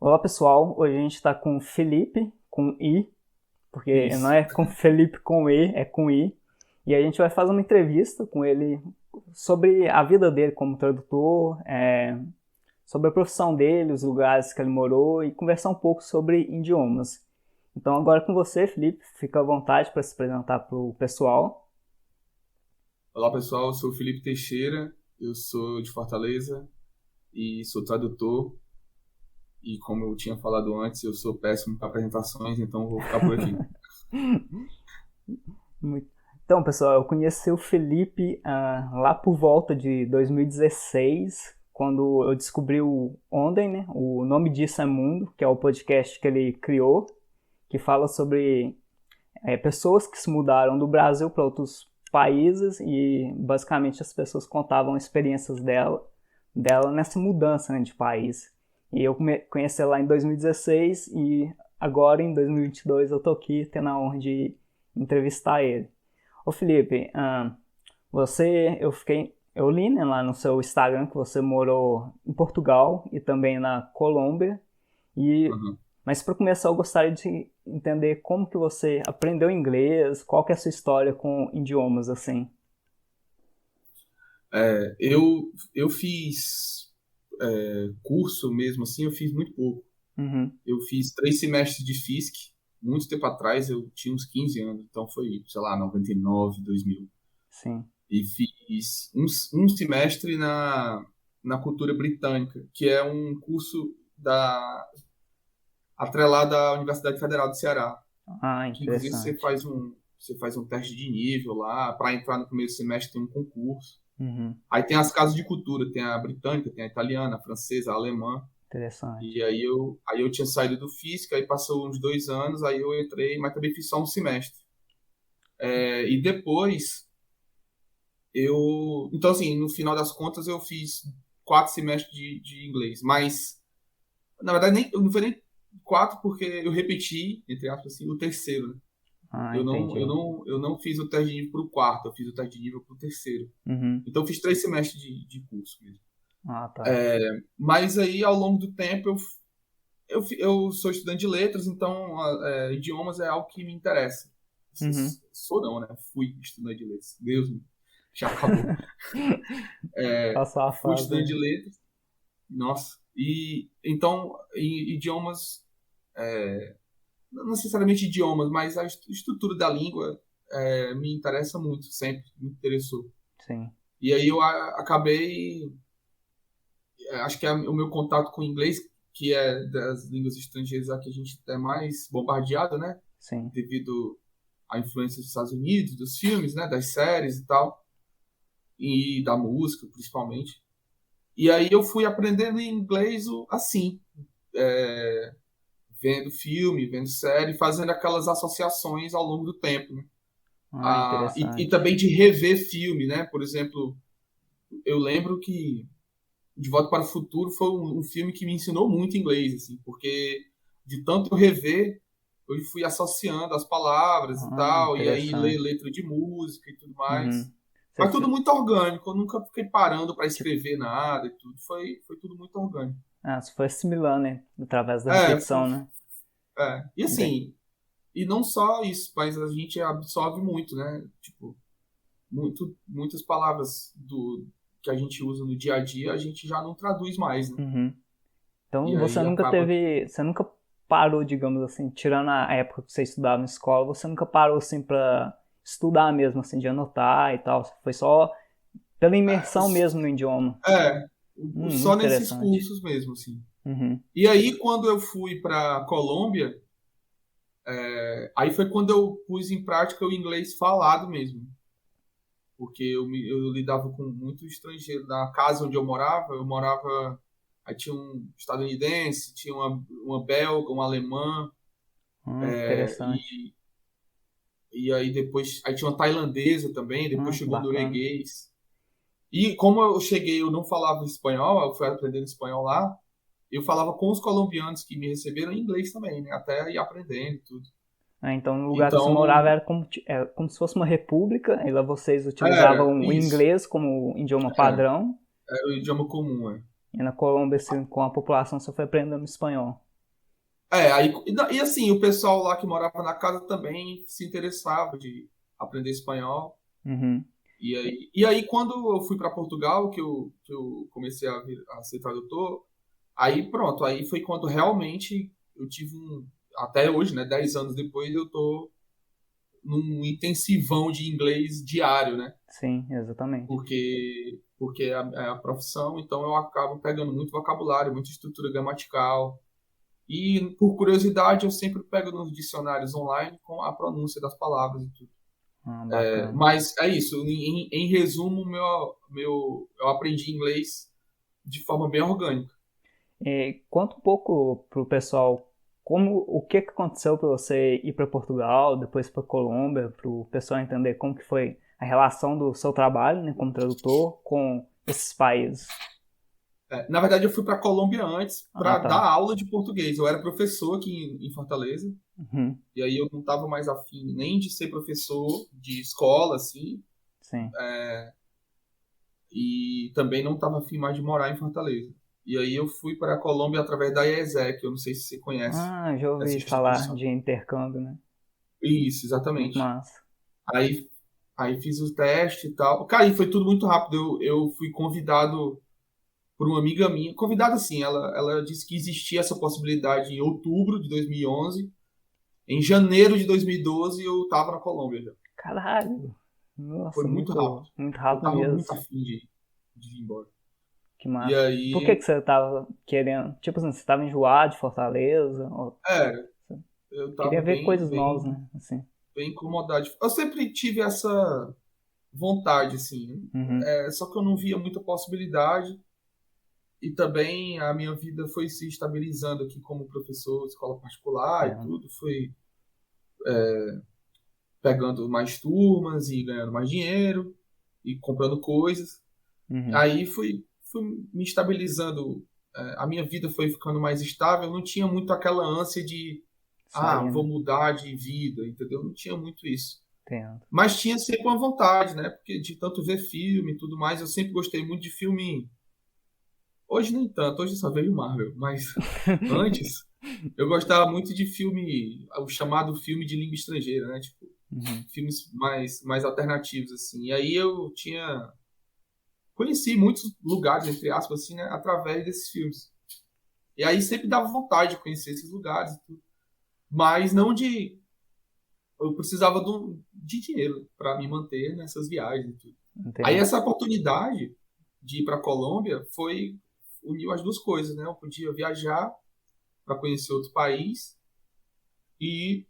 Olá pessoal, hoje a gente está com o Felipe, com I, porque Isso. não é com Felipe com E, é com I. E a gente vai fazer uma entrevista com ele sobre a vida dele como tradutor, sobre a profissão dele, os lugares que ele morou e conversar um pouco sobre idiomas. Então agora com você, Felipe, fica à vontade para se apresentar para o pessoal. Olá pessoal, eu sou o Felipe Teixeira, eu sou de Fortaleza e sou tradutor. E como eu tinha falado antes, eu sou péssimo para apresentações, então vou ficar por aqui. Então, pessoal, eu conheci o Felipe lá por volta de 2016, quando eu descobri o Onden, né? O Nome Disso é Mundo, que é o podcast que ele criou, que fala sobre pessoas que se mudaram do Brasil para outros países e basicamente as pessoas contavam experiências dela nessa mudança, né, de país. E eu conheci ela em 2016 e agora em 2022 eu tô aqui tendo a honra de entrevistar ele. Ô Felipe, eu li, né, lá no seu Instagram que você morou em Portugal e também na Colômbia. Uhum. Mas para começar eu gostaria de entender como que você aprendeu inglês, qual que é a sua história com idiomas assim. Eu fiz curso mesmo assim, eu fiz muito pouco. Uhum, Eu fiz 3 semestres de FISC, muito tempo atrás, eu tinha uns 15 anos, então foi, sei lá, 99, 2000. sim. E fiz um semestre na cultura britânica, que é um curso atrelado à Universidade Federal do Ceará. Ah, Que inclusive interessante. você faz um teste de nível lá, para entrar no primeiro semestre tem um concurso. Uhum, Aí tem as casas de cultura, tem a britânica, tem a italiana, a francesa, a alemã. interessante. E aí eu tinha saído do física, aí passou uns 2 anos, aí eu entrei, mas também fiz só um semestre. E depois então assim, no final das contas eu fiz 4 semestres de inglês, mas na verdade não foi nem 4 porque eu repeti, entre aspas assim, o terceiro, né? Ah, Eu entendi. não, eu não fiz o teste de nível para o quarto, eu fiz o teste de nível para o terceiro. Uhum. Então eu fiz 3 semestres de curso mesmo. Ah, tá. Mas aí, ao longo do tempo, eu sou estudante de letras, então idiomas é algo que me interessa. Uhum. Sou não, né? Fui estudante de letras. Deus me já acabou. Passar a Fui fase, estudante de né? letras. Nossa. E então, idiomas, não necessariamente idiomas, mas a estrutura da língua me interessa muito, sempre me interessou. Sim. E aí eu acabei, acho que o meu contato com o inglês, que é das línguas estrangeiras a que a gente é mais bombardeado, né? Sim. Devido à influência dos Estados Unidos, dos filmes, né? Das séries e tal, e da música, principalmente. E aí eu fui aprendendo inglês assim, é, vendo filme, vendo série, fazendo aquelas associações ao longo do tempo, né? Ah, E interessante. também de rever filme, né? Por exemplo, eu lembro que De Volta para o Futuro foi um filme que me ensinou muito inglês, assim, porque de tanto eu rever, eu fui associando as palavras e Ah, tal, e aí ler interessante. letra de música e tudo mais. Uhum. Mas tudo Você, muito orgânico, eu nunca fiquei parando para tipo, escrever nada e tudo, foi tudo muito orgânico. você foi assimilando, né? Através da É, repetição, né? e Ente- assim, e não só isso, mas a gente absorve muito, né? Tipo, muitas palavras que a gente usa no dia a dia, a gente já não traduz mais, né? Uhum. E Então aí acaba. você nunca parou, digamos assim, tirando a época que você estudava na escola, você nunca parou assim pra estudar mesmo, assim, de anotar e tal. Foi só pela imersão mesmo no idioma. É, Muito só nesses interessante. cursos mesmo, assim. Uhum. E aí, quando eu fui para Colômbia, aí foi quando eu pus em prática o inglês falado mesmo. Porque eu lidava com muito estrangeiro. Na casa onde eu morava. Aí tinha um estadunidense, tinha uma belga, uma alemã, Interessante. e, e aí depois. Aí tinha uma tailandesa também, depois Que chegou o bacana. norueguês. E como eu cheguei, eu não falava espanhol, eu fui aprendendo espanhol lá. Eu falava com os colombianos que me receberam em inglês também, né? Até ir aprendendo e tudo. Então, no lugar que você morava Então, era como se fosse uma república, e lá vocês utilizavam o isso. inglês como idioma É, padrão, era o idioma comum, é. e na Colômbia, assim, com a população, você foi aprendendo espanhol. E assim, o pessoal lá que morava na casa também se interessava de aprender espanhol. Uhum. E aí quando eu fui para Portugal, que eu comecei a ser tradutor, aí pronto, aí foi quando realmente eu tive até hoje, né, 10 anos depois, eu tô num intensivão de inglês diário, né? Sim, exatamente. Porque é a profissão, então eu acabo pegando muito vocabulário, muita estrutura gramatical. E por curiosidade, eu sempre pego nos dicionários online com a pronúncia das palavras e tudo. Ah, bacana. Mas é isso, em resumo, eu aprendi inglês de forma bem orgânica. E conta um pouco pro pessoal o que que aconteceu para você ir para Portugal, depois para Colômbia, para o pessoal entender como que foi a relação do seu trabalho, né, como tradutor com esses países. Na verdade, eu fui para a Colômbia antes Ah, para dar tá. aula de português. Eu era professor aqui em Fortaleza, Uhum. e aí eu não estava mais afim nem de ser professor de escola, assim, Sim. e também não estava afim mais de morar em Fortaleza. E aí eu fui para a Colômbia através da IESEC, eu não sei se você conhece Ah, já essa ouvi falar instituição. de intercâmbio, né? Isso, Muito exatamente. massa. Aí, aí fiz o teste e tal. Cara, e foi tudo muito rápido. Eu fui convidado por uma amiga minha. Convidada assim, ela disse que existia essa possibilidade em outubro de 2011. Em janeiro de 2012 eu estava na Colômbia já. Caralho. Foi Nossa, muito muito, rápido. muito Eu rápido tava mesmo. muito afim de ir embora. Que E massa. Por que aí, que você tava querendo? Tipo assim, você tava enjoado de Fortaleza? Ou era, você eu queria tava ver bem, coisas novas, bem, né? Assim. bem incomodado. Eu sempre tive essa vontade, assim. Uhum. Só que eu não via muita possibilidade. E também a minha vida foi se estabilizando aqui como professor de escola particular e Entendo. tudo. Foi pegando mais turmas e ganhando mais dinheiro e comprando coisas. Uhum. Aí fui me estabilizando. A minha vida foi ficando mais estável. Não tinha muito aquela ânsia de, vou Saindo. mudar de vida, entendeu? Não tinha muito isso. Entendo. Mas tinha sempre uma vontade, né? Porque de tanto ver filme e tudo mais, eu sempre gostei muito de filme. Hoje nem tanto, hoje eu só vejo Marvel, mas antes eu gostava muito de filme, o chamado filme de língua estrangeira, né? Tipo, Uhum. filmes mais alternativos, assim. E aí conheci muitos lugares, entre aspas, assim, né? Através desses filmes. E aí sempre dava vontade de conhecer esses lugares e tudo. Mas não de. Eu precisava de dinheiro para me manter nessas viagens e tudo. Aí Entendo. essa oportunidade de ir para a Colômbia uniu as duas coisas, né? Eu podia viajar para conhecer outro país e,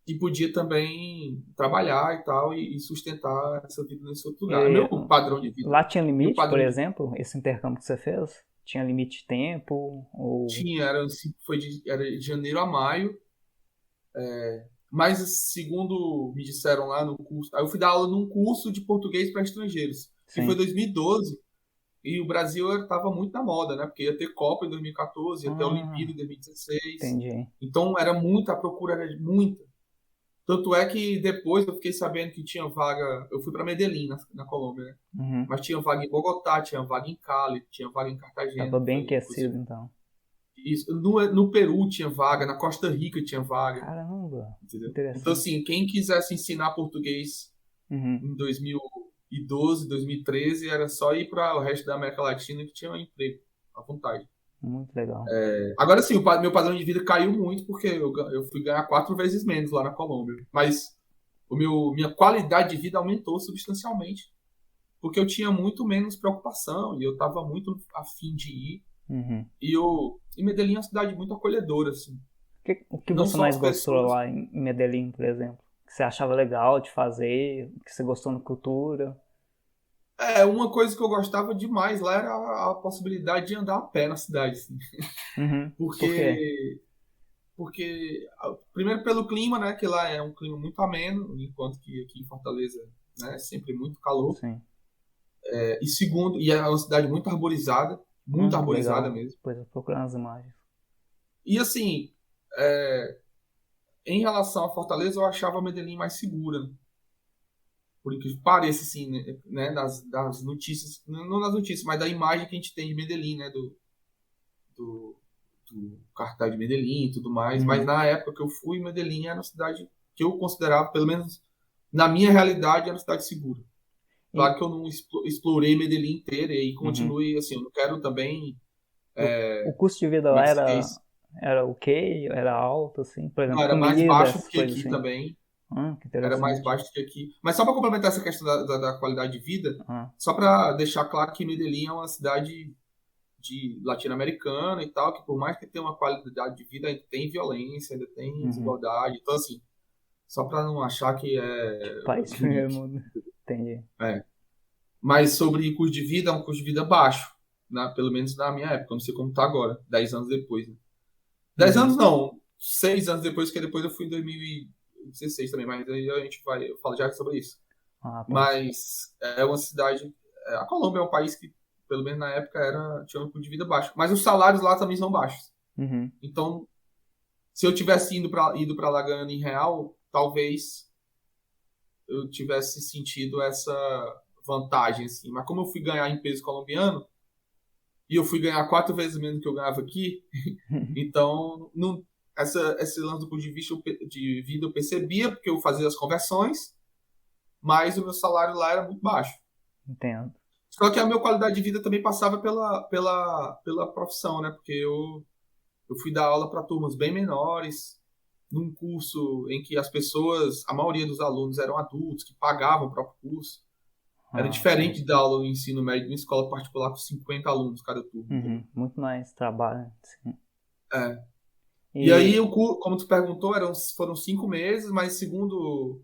e podia também trabalhar e tal e sustentar essa vida nesse outro lugar. É E meu padrão de vida. lá tinha Meu limite, por padrão de exemplo, esse intercâmbio que você fez? Tinha limite de tempo? Ou. tinha era de janeiro a maio, mas segundo me disseram lá no curso, aí eu fui dar aula num curso de português para estrangeiros, que foi Sim. 2012. E o Brasil estava muito na moda, né? Porque ia ter Copa em 2014, ia ter Olimpíada em Ah, 2016. entendi. Então era muita, a procura era muita. Tanto é que depois eu fiquei sabendo que tinha vaga. Eu fui para Medellín, na Colômbia, né? Uhum. Mas tinha vaga em Bogotá, tinha vaga em Cali, tinha vaga em Tava Cartagena. bem Foi, aquecido, inclusive. então. Isso, no Peru tinha vaga, na Costa Rica tinha vaga. Caramba, Entendeu? Então, interessante. assim, quem quisesse ensinar português Uhum. em 2012, 2013, era só ir para o resto da América Latina que tinha um emprego à vontade. Muito legal. Agora sim, meu padrão de vida caiu muito porque eu fui ganhar 4 vezes menos lá na Colômbia. Mas minha qualidade de vida aumentou substancialmente porque eu tinha muito menos preocupação e eu estava muito afim de ir. Uhum. E Medellín é uma cidade muito acolhedora, assim. O que Não você só mais as gostou pessoas. lá em Medellín, por exemplo? Que você achava legal de fazer? Que você gostou na cultura? Uma coisa que eu gostava demais lá era a possibilidade de andar a pé na cidade, assim. Uhum. Por quê? Porque primeiro pelo clima, né, que lá é um clima muito ameno, enquanto que aqui em Fortaleza, né, é sempre muito calor. Sim. E segundo, e é uma cidade muito Que arborizada legal. mesmo. Depois eu procuro nas imagens. E assim, é, em relação a Fortaleza, eu achava Medellín mais segura, né? Por incrível que pareça, assim, né, das notícias, não das notícias, mas da imagem que a gente tem de Medellín, né, do do cartaz de Medellín e tudo mais, mas na época que eu fui, Medellín era uma cidade que eu considerava, pelo menos na minha realidade, era uma cidade segura. Claro que eu não explorei Medellín inteira e continue assim, eu não quero também... O custo de vida como lá é que se diz? era ok? Era alto, assim? Por Não, exemplo, era mais comida, baixo essas que coisas aqui assim. também. Que Era mais interessante. baixo que aqui. Mas só para complementar essa questão da qualidade de vida, Ah, só para deixar claro que Medellín é uma cidade de latino-americana e tal, que por mais que tenha uma qualidade de vida, ainda tem violência, ainda tem desigualdade. Então, assim, só para não achar que é país de primeiro bonito. mundo. Entendi. É. Mas sobre custo de vida, é um custo de vida baixo, né? Pelo menos na minha época, eu não sei como está agora, 10 anos depois. Né? 10 anos não, 6 anos depois, que depois eu fui em 2016 também, mas aí a gente vai, eu falo já sobre isso. Tá. Mas é uma cidade, a Colômbia é um país que, pelo menos na época, tinha um custo de vida baixo. Mas os salários lá também são baixos. Então, se eu tivesse ido para lá ganhando em real, talvez eu tivesse sentido essa vantagem, assim. Mas como eu fui ganhar em peso colombiano, e eu fui ganhar 4 vezes menos do que eu ganhava aqui, então esse lance do custo de vida eu percebia, porque eu fazia as conversões, mas o meu salário lá era muito baixo. Entendo. Só que a minha qualidade de vida também passava pela profissão, né? Porque eu fui dar aula para turmas bem menores, num curso em que a maioria dos alunos eram adultos, que pagavam o próprio curso. Era diferente de dar aula no ensino médio em uma escola particular com 50 alunos cada turma. Muito mais trabalho. Sim. É. E aí, como tu perguntou, foram 5 meses, mas segundo...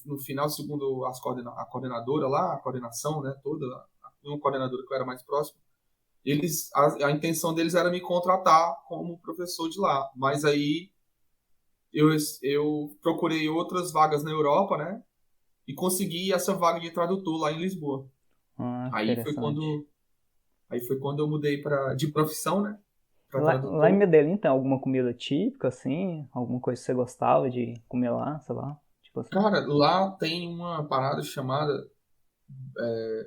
no final, segundo a coordenadora lá, a coordenação, né, toda, uma coordenadora que eu era mais próximo, a intenção deles era me contratar como professor de lá. Mas aí eu procurei outras vagas na Europa, né, e consegui essa vaga de tradutor lá em Lisboa. Aí foi quando eu mudei de profissão, né, para tradutor. Lá em Medellín tem alguma comida típica, assim? Alguma coisa que você gostava de comer lá, sei lá? Tipo assim. Cara, lá tem uma parada chamada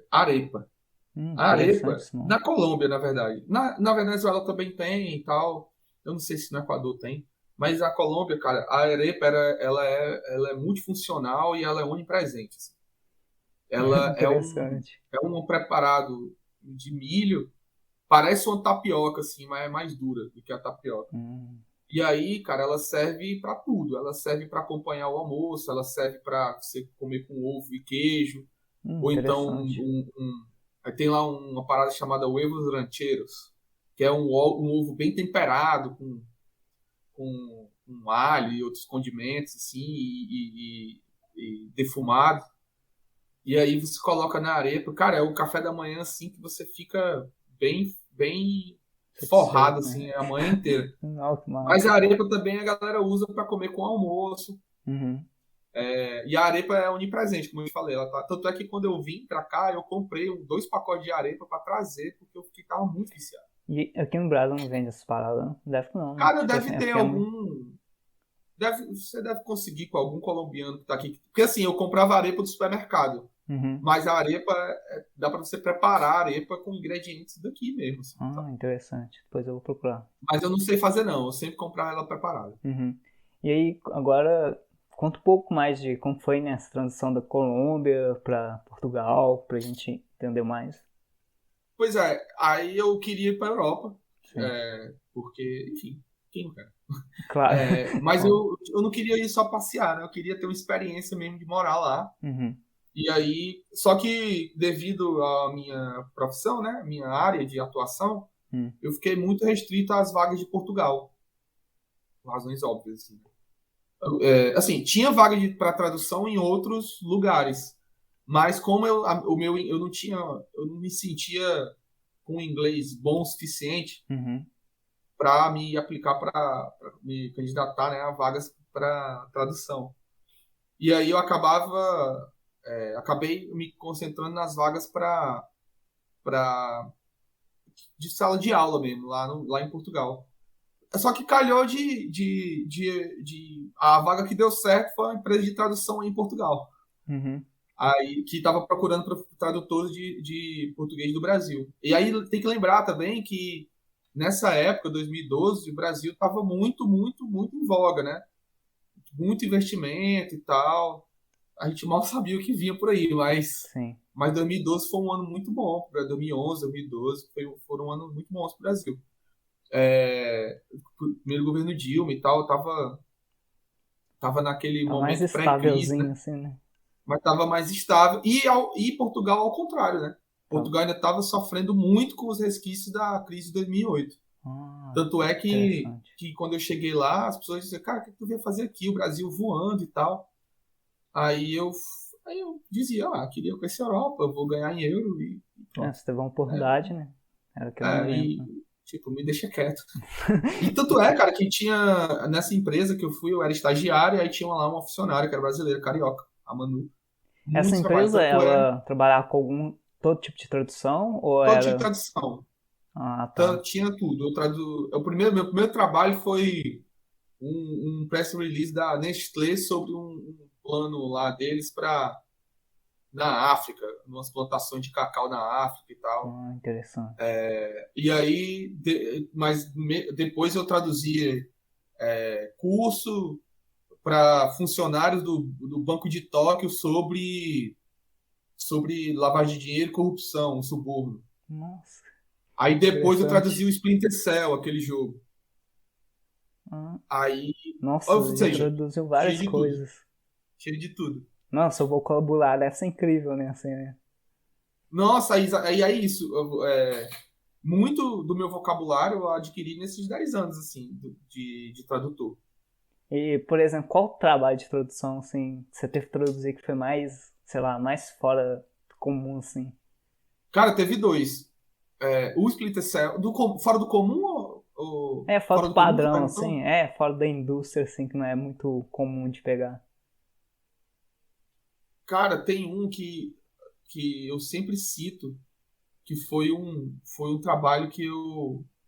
arepa. A Interessante arepa, esse nome. na Colômbia, na verdade. Na Venezuela também tem e tal. Eu não sei se no Equador tem. Mas a Colômbia, cara, a arepa ela é multifuncional e ela é onipresente. Assim. Ela Interessante. é um preparado de milho. Parece uma tapioca, assim, mas é mais dura do que a tapioca. E aí, cara, ela serve para tudo. Ela serve para acompanhar o almoço, ela serve para você comer com ovo e queijo. Ou então aí tem lá uma parada chamada huevos rancheros, que é um ovo bem temperado com alho e outros condimentos assim e defumado. E aí você coloca na arepa, cara, é o café da manhã assim que você fica bem forrado assim, né? a manhã inteira. Alto, Mas a arepa também a galera usa para comer com almoço. E a arepa é onipresente, como eu te falei. Tanto é que quando eu vim pra cá, eu comprei 2 pacotes de arepa pra trazer, porque eu tava muito viciado. E aqui no Brasil não vende essas paradas? Não? Deve que não, né? Cara, Tipo deve assim, ter algum. Você deve conseguir com algum colombiano que tá aqui. Porque assim, eu comprava arepa do supermercado. Mas a arepa, dá pra você preparar a arepa com ingredientes daqui mesmo. Assim, interessante. Depois eu vou procurar. Mas eu não sei fazer, não. Eu sempre comprava ela preparada. E aí, agora, conta um pouco mais de como foi, né, essa transição da Colômbia para Portugal, pra gente entender mais. Pois é, aí eu queria ir pra Europa. Porque, enfim, quem não quer? Claro. Mas eu não queria ir só passear, né? Eu queria ter uma experiência mesmo de morar lá. E aí, só que devido à minha profissão, né? Minha área de atuação, eu fiquei muito restrito às vagas de Portugal. Por razões óbvias, assim. Assim, tinha vaga para tradução em outros lugares. Mas como eu não me sentia com inglês bom o suficiente para me aplicar para me candidatar, né, a vagas para tradução. E aí eu acabei me concentrando nas vagas de sala de aula mesmo, lá em Portugal. Só que calhou a vaga que deu certo foi a empresa de tradução em Portugal. Aí, que estava procurando tradutores de português do Brasil. E aí tem que lembrar também que nessa época, 2012, o Brasil estava muito, muito, muito em voga, né? Muito investimento e tal. A gente mal sabia o que vinha por aí, Sim. mas 2012 foi um ano muito bom. Para 2011, 2012 foram um ano muito bons para o Brasil. O primeiro governo Dilma e tal, tava naquele Tá mais momento pré-crise, estávelzinho, né? assim, né? Mas estava mais estável. E Portugal, ao contrário, né? Tá. Portugal ainda estava sofrendo muito com os resquícios da crise de 2008. Ah, Tanto é interessante. que quando eu cheguei lá, as pessoas diziam, cara, o que tu veio fazer aqui? O Brasil voando e tal. Aí eu, aí eu dizia, queria conhecer a Europa, eu vou ganhar em euro e pronto. Você teve uma É, oportunidade, né? Era aquele momento, e, né? tipo, me deixa quieto. E tanto é, cara, que tinha, nessa empresa que eu fui, eu era estagiário, e aí tinha lá uma funcionária que era brasileira, carioca, a Manu. Essa Muito trabalho, empresa, tanto é, ela trabalhava com todo tipo de tradução ou todo tipo de era... tradução. Ah, tá. Então, tinha tudo. Meu primeiro trabalho foi um press release da Nestlé sobre um plano lá deles para na África, umas plantações de cacau na África e tal. Ah, interessante. E aí, depois eu traduzia curso para funcionários do Banco de Tóquio sobre lavagem de dinheiro e corrupção, suborno. Nossa, Aí depois eu traduzi interessante. o Splinter Cell, aquele jogo. Ah, Aí, ou nossa, já seja, traduziu cheio várias de tudo. coisas. Cheio de tudo. Nossa, o vocabulário deve ser incrível, né? Assim, né? Nossa, aí é isso. Muito do meu vocabulário eu adquiri nesses 10 anos, assim, de tradutor. E, por exemplo, qual trabalho de tradução, assim, você teve que traduzir que foi mais, sei lá, mais fora do comum, assim? Cara, teve dois. O Splinter Cell, fora do comum ou É, fora fora do do comum, tu padrão, perguntou? assim, fora da indústria, assim, que não é muito comum de pegar. Cara, tem um que eu sempre cito, que foi um trabalho que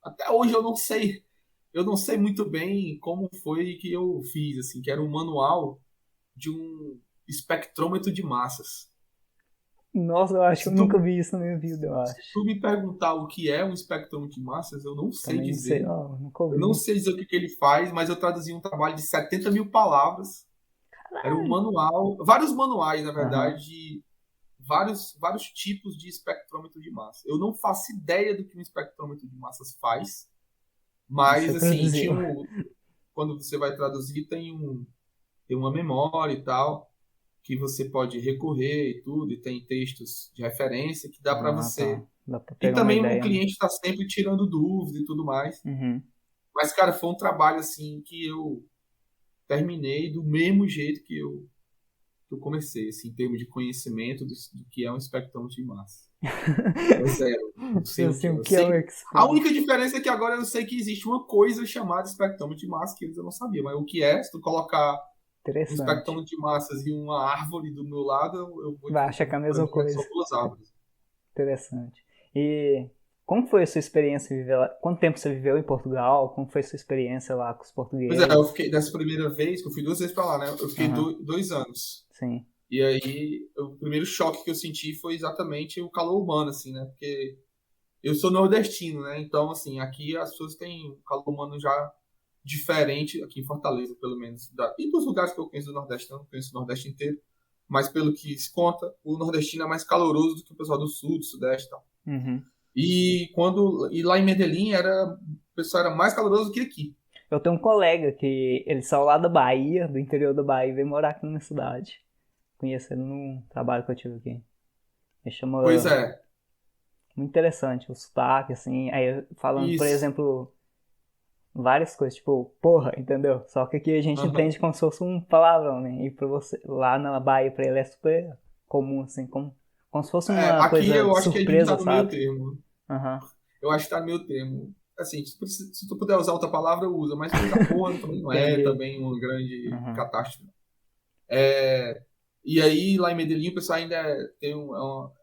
até hoje eu não sei muito bem como foi que eu fiz, assim, que era um manual de um espectrômetro de massas. Nossa, eu acho que Se eu tu, nunca vi isso na minha vida, eu se acho. tu me perguntar o que é um espectrômetro de massas, eu não sei Também não sei, dizer. ó, nunca Eu não ouvi. sei dizer o que ele faz, mas eu traduzi um trabalho de 70 mil palavras. Era um manual, vários manuais, na Aham. verdade, de vários tipos de espectrômetro de massa. Eu não faço ideia do que um espectrômetro de massas faz, Mas você mas, assim, traduziu. quando você vai traduzir, tem uma memória e tal, que você pode recorrer e tudo, e tem textos de referência que dá para Ah, tá. você. Dá pra E pegar uma também o ideia, né? cliente está sempre tirando dúvidas e tudo mais. Uhum. Mas, cara, foi um trabalho assim que eu terminei do mesmo jeito que eu comecei, assim, em termos de conhecimento do que é um espectrômetro de massa. É zero. Não sei o que Assim, é. o Eu que é o sei. A expert? única diferença é que agora eu sei que existe uma coisa chamada espectrômetro de massa que antes eu não sabia. Mas o que é, se tu colocar um Interessante. espectrômetro de massas e uma árvore do meu lado, eu vou Vai achar que é a para mesma mim é só coisa. duas árvores. Interessante. E como foi a sua experiência viver lá? Quanto tempo você viveu em Portugal? Como foi a sua experiência lá com os Pois é, eu portugueses? fiquei dessa primeira vez, que eu fui 2 vezes para lá, né? Eu fiquei Aham, 2 anos. sim. E aí, o primeiro choque que eu senti foi exatamente o calor humano, assim, né? Porque eu sou nordestino, né? Então, assim, aqui as pessoas têm um calor humano já diferente, aqui em Fortaleza, pelo menos. E dos lugares que eu conheço do Nordeste, eu não conheço o Nordeste inteiro, mas pelo que se conta, o nordestino é mais caloroso do que o pessoal do Sul, do Sudeste e tal. Uhum. E lá em Medellín, o pessoal era mais caloroso do que aqui. Eu tenho um colega que ele saiu lá da Bahia, do interior da Bahia, e veio morar aqui na minha cidade. Conheci ele num trabalho que eu tive aqui. Ele Pois chama... é, Muito interessante o sotaque, assim. Aí falando, por isso. exemplo, várias coisas, tipo, porra, entendeu? Só que aqui a gente Aham. entende como se fosse um palavrão, né? E pra você, lá na Bahia, pra ele é super comum, assim, como se fosse uma Aqui coisa eu de acho que a gente tá surpresa, no meio sabe? termo. Aham. Eu acho que tá no meio termo. Assim, se tu puder usar outra palavra, usa, mas tu usa porra também não é Entendi. também uma grande Aham. catástrofe. É, e aí, lá em Medellín, o pessoal ainda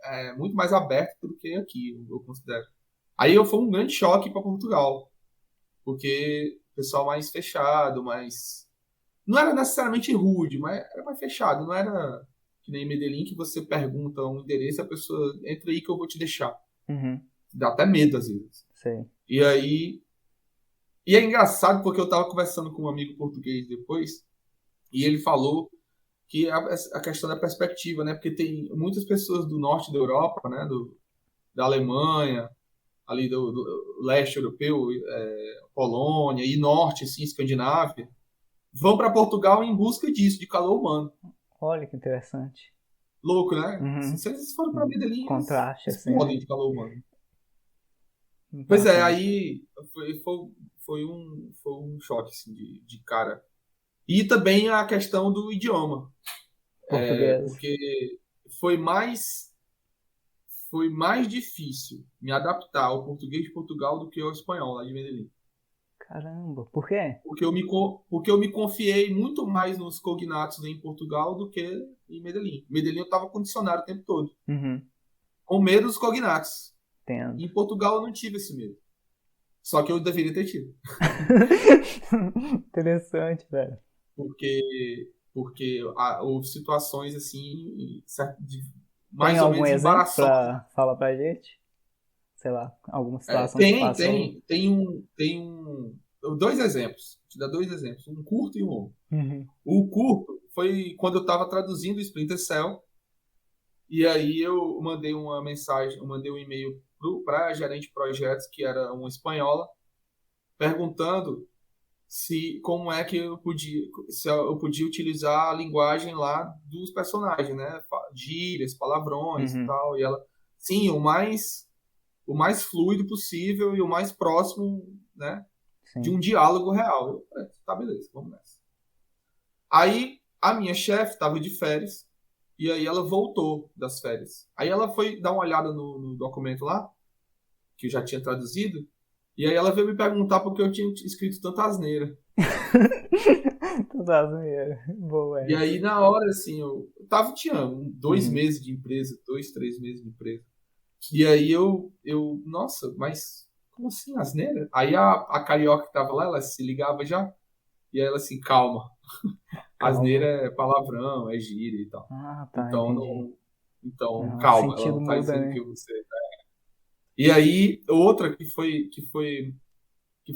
é muito mais aberto do que aqui, eu considero. Aí foi um grande choque para Portugal, porque o pessoal mais fechado, mais. Não era necessariamente rude, mas era mais fechado. Não era que nem em Medellín que você pergunta um endereço e a pessoa entra aí que eu vou te deixar. Uhum. Dá até medo às vezes. Sei. E aí... E é engraçado porque eu estava conversando com um amigo português depois, e ele falou que a questão da perspectiva, né? Porque tem muitas pessoas do norte da Europa, né? Da Alemanha, ali do leste europeu, Polônia e norte, assim, Escandinávia, vão para Portugal em busca disso, de calor humano. Olha que interessante. Louco, né? Uhum. Se eles forem para Medellín, Contraste, eles assim, podem né? de calor humano. Pois é, Interessante. aí foi um choque assim, de cara. E também a questão do idioma, Português. porque foi mais difícil me adaptar ao português de Portugal do que ao espanhol lá de Medellín. Caramba, por quê? Porque eu me confiei muito mais nos cognatos em Portugal do que em Medellín. Em Medellín eu estava com dicionário o tempo todo, Uhum. com medo dos cognatos. Entendo. Em Portugal eu não tive esse medo. Só que eu deveria ter tido. Interessante, velho. Porque houve situações assim, Tem mais ou algum menos exemplo embaraçosas. pra falar pra gente? Sei lá, alguma É, situação que você tem, passou? tem, tem um, tem um. Dois exemplos. Vou te dar dois exemplos, um curto e um longo. Uhum. O curto foi quando eu estava traduzindo o Splinter Cell, e aí eu mandei uma mensagem, eu mandei um e-mail para a gerente de projetos, que era uma espanhola, perguntando se como é que eu podia, se eu podia utilizar a linguagem lá dos personagens, né? Gírias, palavrões e Uhum. tal. E ela, sim, o mais fluido possível e o mais próximo, né, de Sim. um diálogo real. Eu falei, tá, beleza, vamos nessa. Aí a minha chefe estava de férias e aí ela voltou das férias. Aí ela foi dar uma olhada no documento lá, que eu já tinha traduzido, e aí ela veio me perguntar por que eu tinha escrito tanta asneira. Tu tá zoeira. Boa E essa. aí, na hora, assim, tinha 2 Uhum. meses de empresa, 2, 3 meses de empresa. E aí nossa, mas como assim, asneira? Aí a carioca que tava lá, ela se ligava já, e aí ela assim, calma, asneira Calma. é palavrão, é gíria e tal. Ah, tá, Então, entendi. não, então Ah, o calma, ela sentido não tá muda, dizendo que né? você. E aí, outra que foi,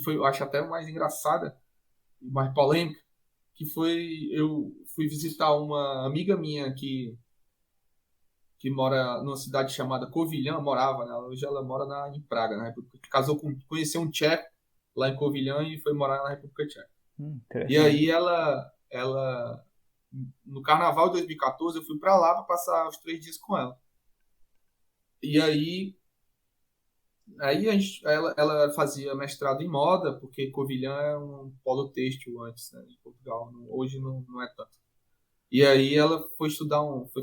eu acho até mais engraçada, mais polêmica, que foi, eu fui visitar uma amiga minha que mora numa cidade chamada Covilhã, morava, né? Hoje ela mora em Praga, na República. Conheceu um tcheco lá em Covilhã e foi morar na República Tcheca. E aí Interessante. no Carnaval de 2014, eu fui para lá para passar os 3 dias com ela. E aí ela fazia mestrado em moda, porque Covilhã é um polo têxtil antes, né, de Portugal. Hoje não é tanto. E aí ela foi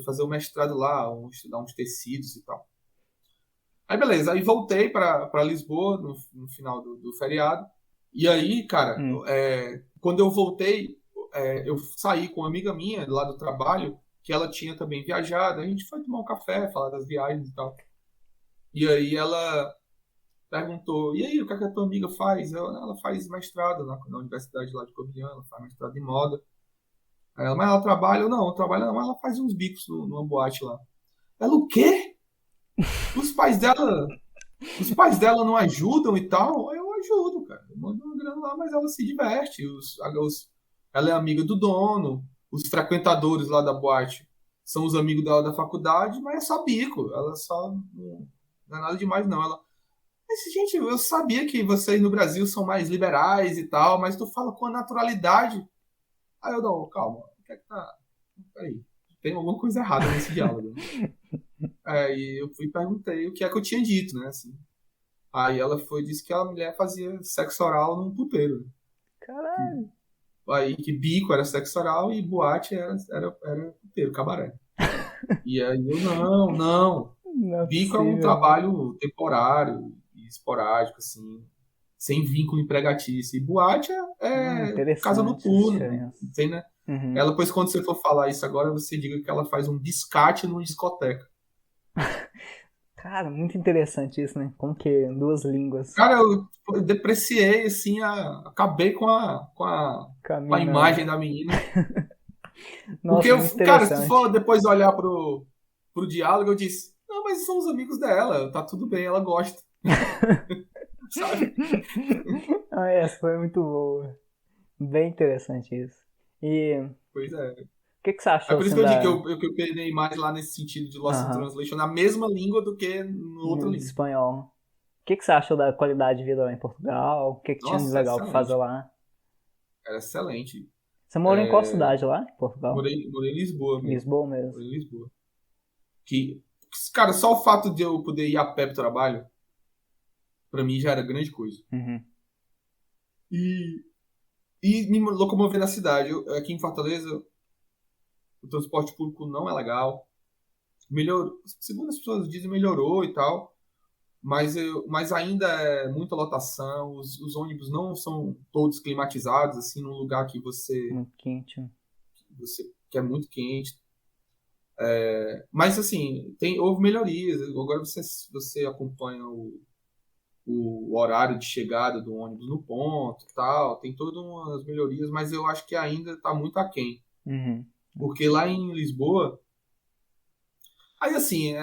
fazer o mestrado lá, estudar uns tecidos e tal. Aí beleza, aí voltei para Lisboa no final do feriado. E aí, cara, Hum. quando eu voltei, eu saí com uma amiga minha lá do trabalho, que ela tinha também viajado. A gente foi tomar um café, falar das viagens e tal. E aí ela perguntou: E aí, o que a tua amiga faz? Ela faz mestrado na universidade lá de Covilhã, ela faz mestrado em moda. Aí ela, mas ela trabalha? Eu, não trabalha não, mas ela faz uns bicos numa boate lá. Ela, o quê? Os pais dela Os pais dela não ajudam e tal? Eu ajudo, cara. Eu mando uma grana lá, mas ela se diverte. Ela é amiga do dono. Os frequentadores lá da boate são os amigos dela da faculdade, mas é só bico. Ela só. Não é nada demais, não. Mas, gente, eu sabia que vocês no Brasil são mais liberais e tal, mas tu fala com a naturalidade. Aí eu não, calma. O que é que tá. Peraí. Tem alguma coisa errada nesse diálogo. Aí eu fui e perguntei o que é que eu tinha dito, né? Assim. Aí ela disse que a mulher fazia sexo oral num puteiro. Que, Caralho. aí que bico era sexo oral e boate era puteiro, cabaré. E aí eu, não, não. Não é Bico é um possível, velho. trabalho temporário e esporádico, assim, sem vínculo empregatício. E boate é casa Interessante essa noturna, diferença. tem, né? Uhum. Ela, pois, quando você for falar isso agora, você diga que ela faz um biscate numa discoteca. Cara, muito interessante isso, né? Como que duas línguas Cara, eu depreciei, assim, acabei com a caminhando. imagem da menina. Porque, Nossa, muito cara, se tu for interessante. depois olhar pro diálogo, eu disse, não, mas são os amigos dela, tá tudo bem, ela gosta. sabe? Essa foi muito boa. Bem interessante isso. E o Pois é. que você É achou por isso assim que eu digo da... que eu penei mais lá nesse sentido de Lost in Aham, Translation, na mesma língua do que na outra no língua. espanhol. O que você achou da qualidade de vida lá em Portugal? O que tinha de Nossa, legal pra fazer excelente. lá? Era excelente. Você morou em qual cidade lá em Portugal? Morei em Lisboa mesmo. Lisboa mesmo. Morei em Lisboa. Que, cara, só o fato de eu poder ir a pé pro trabalho, pra mim já era grande coisa. Uhum. E, e me locomover na cidade. Aqui em Fortaleza, o transporte público não é legal. Melhorou, segundo as pessoas dizem, melhorou e tal. Mas ainda é muita lotação. Os ônibus não são todos climatizados, assim, num lugar Muito quente. Né? que é muito quente. Mas, assim, houve melhorias. Agora você acompanha o horário de chegada do ônibus no ponto e tal. Tem todas umas melhorias, mas eu acho que ainda está muito aquém. Uhum. Porque lá em Lisboa, aí assim,